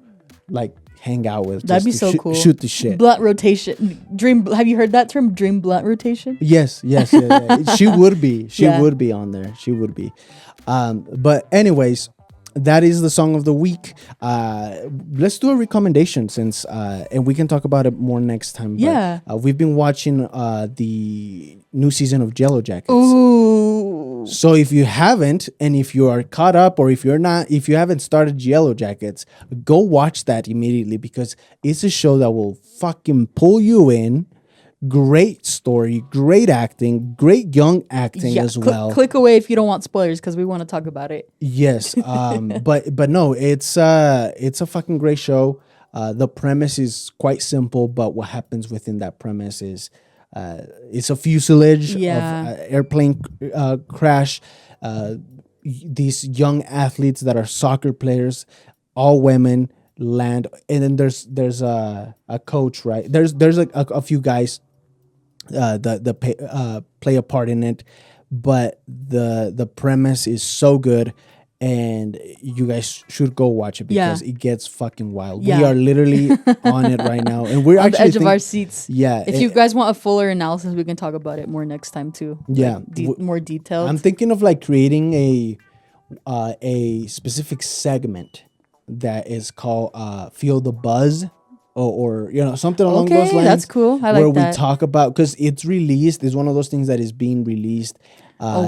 hang out with. That'd be so cool. Shoot the shit. Blunt rotation. Have you heard that term? Dream blunt rotation? Yes. Yeah. She would be. She would be on there. She would be. But anyways, that is the song of the week. Let's do a recommendation since and we can talk about it more next time. Yeah. But, we've been watching the new season of Yellow Jackets. Ooh. So if you haven't, and if you are caught up, or if you haven't started Yellow Jackets, go watch that immediately because it's a show that will fucking pull you in. Great story, great acting, great young acting as well. Click away if you don't want spoilers because we want to talk about it. Yes, but no, it's a fucking great show. The premise is quite simple, but what happens within that premise is it's a fuselage of airplane crash. these young athletes that are soccer players, all women, land, and then there's a coach, right? There's like a few guys play a part in it, but the premise is so good, and you guys should go watch it Yeah. because it gets fucking wild. We Yeah. are literally on it right now, and we're On the actually edge of our seats. yeah. If you guys want a fuller analysis, we can talk about it more next time too. Yeah. Like, more detailed. I'm thinking of like creating a specific segment that is called Feel the Buzz, or you know, something along those Okay, lines. that's cool. I like where that. we talk about, because it's released, it's one of those things that is being released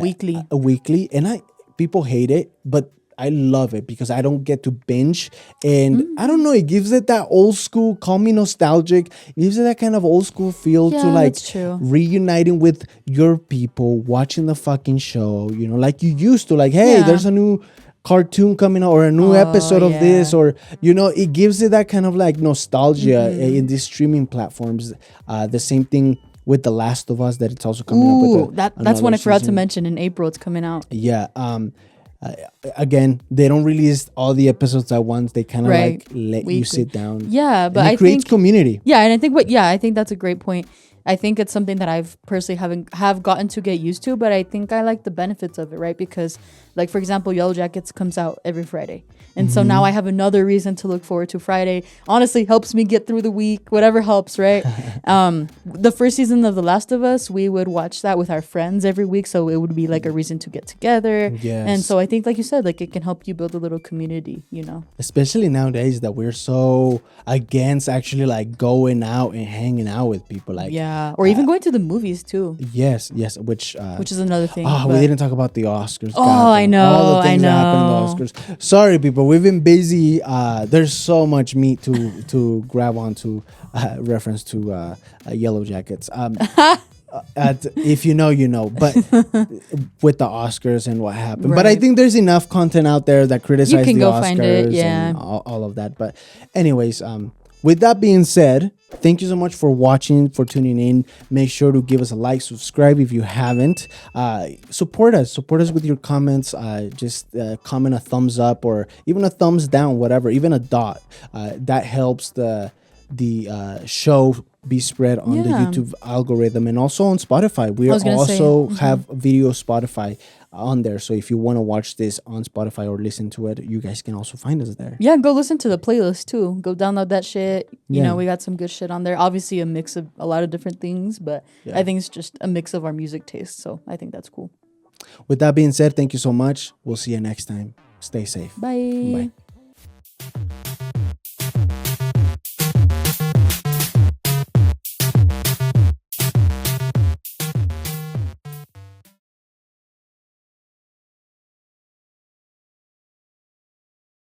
Weekly. weekly, and people hate it, but I love it because I don't get to binge, and I don't know, it gives it that old school, call me nostalgic, it gives it that kind of old school feel to Yeah, like that's true. reuniting with your people, watching the fucking show, you know, like you used to, like, hey, Yeah. there's a new cartoon coming out or a new episode of this, yeah. or you know, it gives it that kind of like nostalgia Mm-hmm. in these streaming platforms. The same thing with The Last of Us, that it's also coming up with Ooh, that's one I forgot to season. mention. In April, it's coming out. Yeah. Again, they don't release all the episodes at once. They kind of Right. like let you Weekly. sit down. Yeah, but and it I creates think community. Yeah, and I think that's a great point. I think it's something that I've personally have gotten to get used to, but I think I like the benefits of it, right? Because, like, for example, Yellow Jackets comes out every Friday. And so now I have another reason to look forward to Friday. Honestly, helps me get through the week, whatever helps, right? The first season of The Last of Us, we would watch that with our friends every week. So it would be like a reason to get together. Yes. And so I think, like you said, like it can help you build a little community, you know? Especially nowadays that we're so against actually like going out and hanging out with people. Like, Yeah. Or even going to the movies too, yes, which which is another thing. oh, we but- didn't talk about the Oscars. Oh, God I damn. know, All the things I that happened in know. the Oscars. Sorry, people. We've been busy. There's so much meat to grab onto. Reference to Yellow Jackets. If you know, you know. But with the Oscars and what happened. But I Right. think there's enough content out there that criticizes can the go Oscars find it, yeah. and all of that. But anyways, with that being said, thank you so much for watching, for tuning in. Make sure to give us a like, subscribe if you haven't. Support us with your comments. Just comment a thumbs up or even a thumbs down, whatever, even a dot. That helps the show be spread on the Yeah. YouTube algorithm and also on Spotify. We I was gonna say, also have video Spotify on there. So if you want to watch this on Spotify or listen to it, you guys can also find us there. Yeah, go listen to the playlist too. Go download that shit. You Yeah. know, we got some good shit on there. Obviously, a mix of a lot of different things, but Yeah. I think it's just a mix of our music taste. So I think that's cool. With that being said, thank you so much. We'll see you next time. Stay safe. Bye. Bye.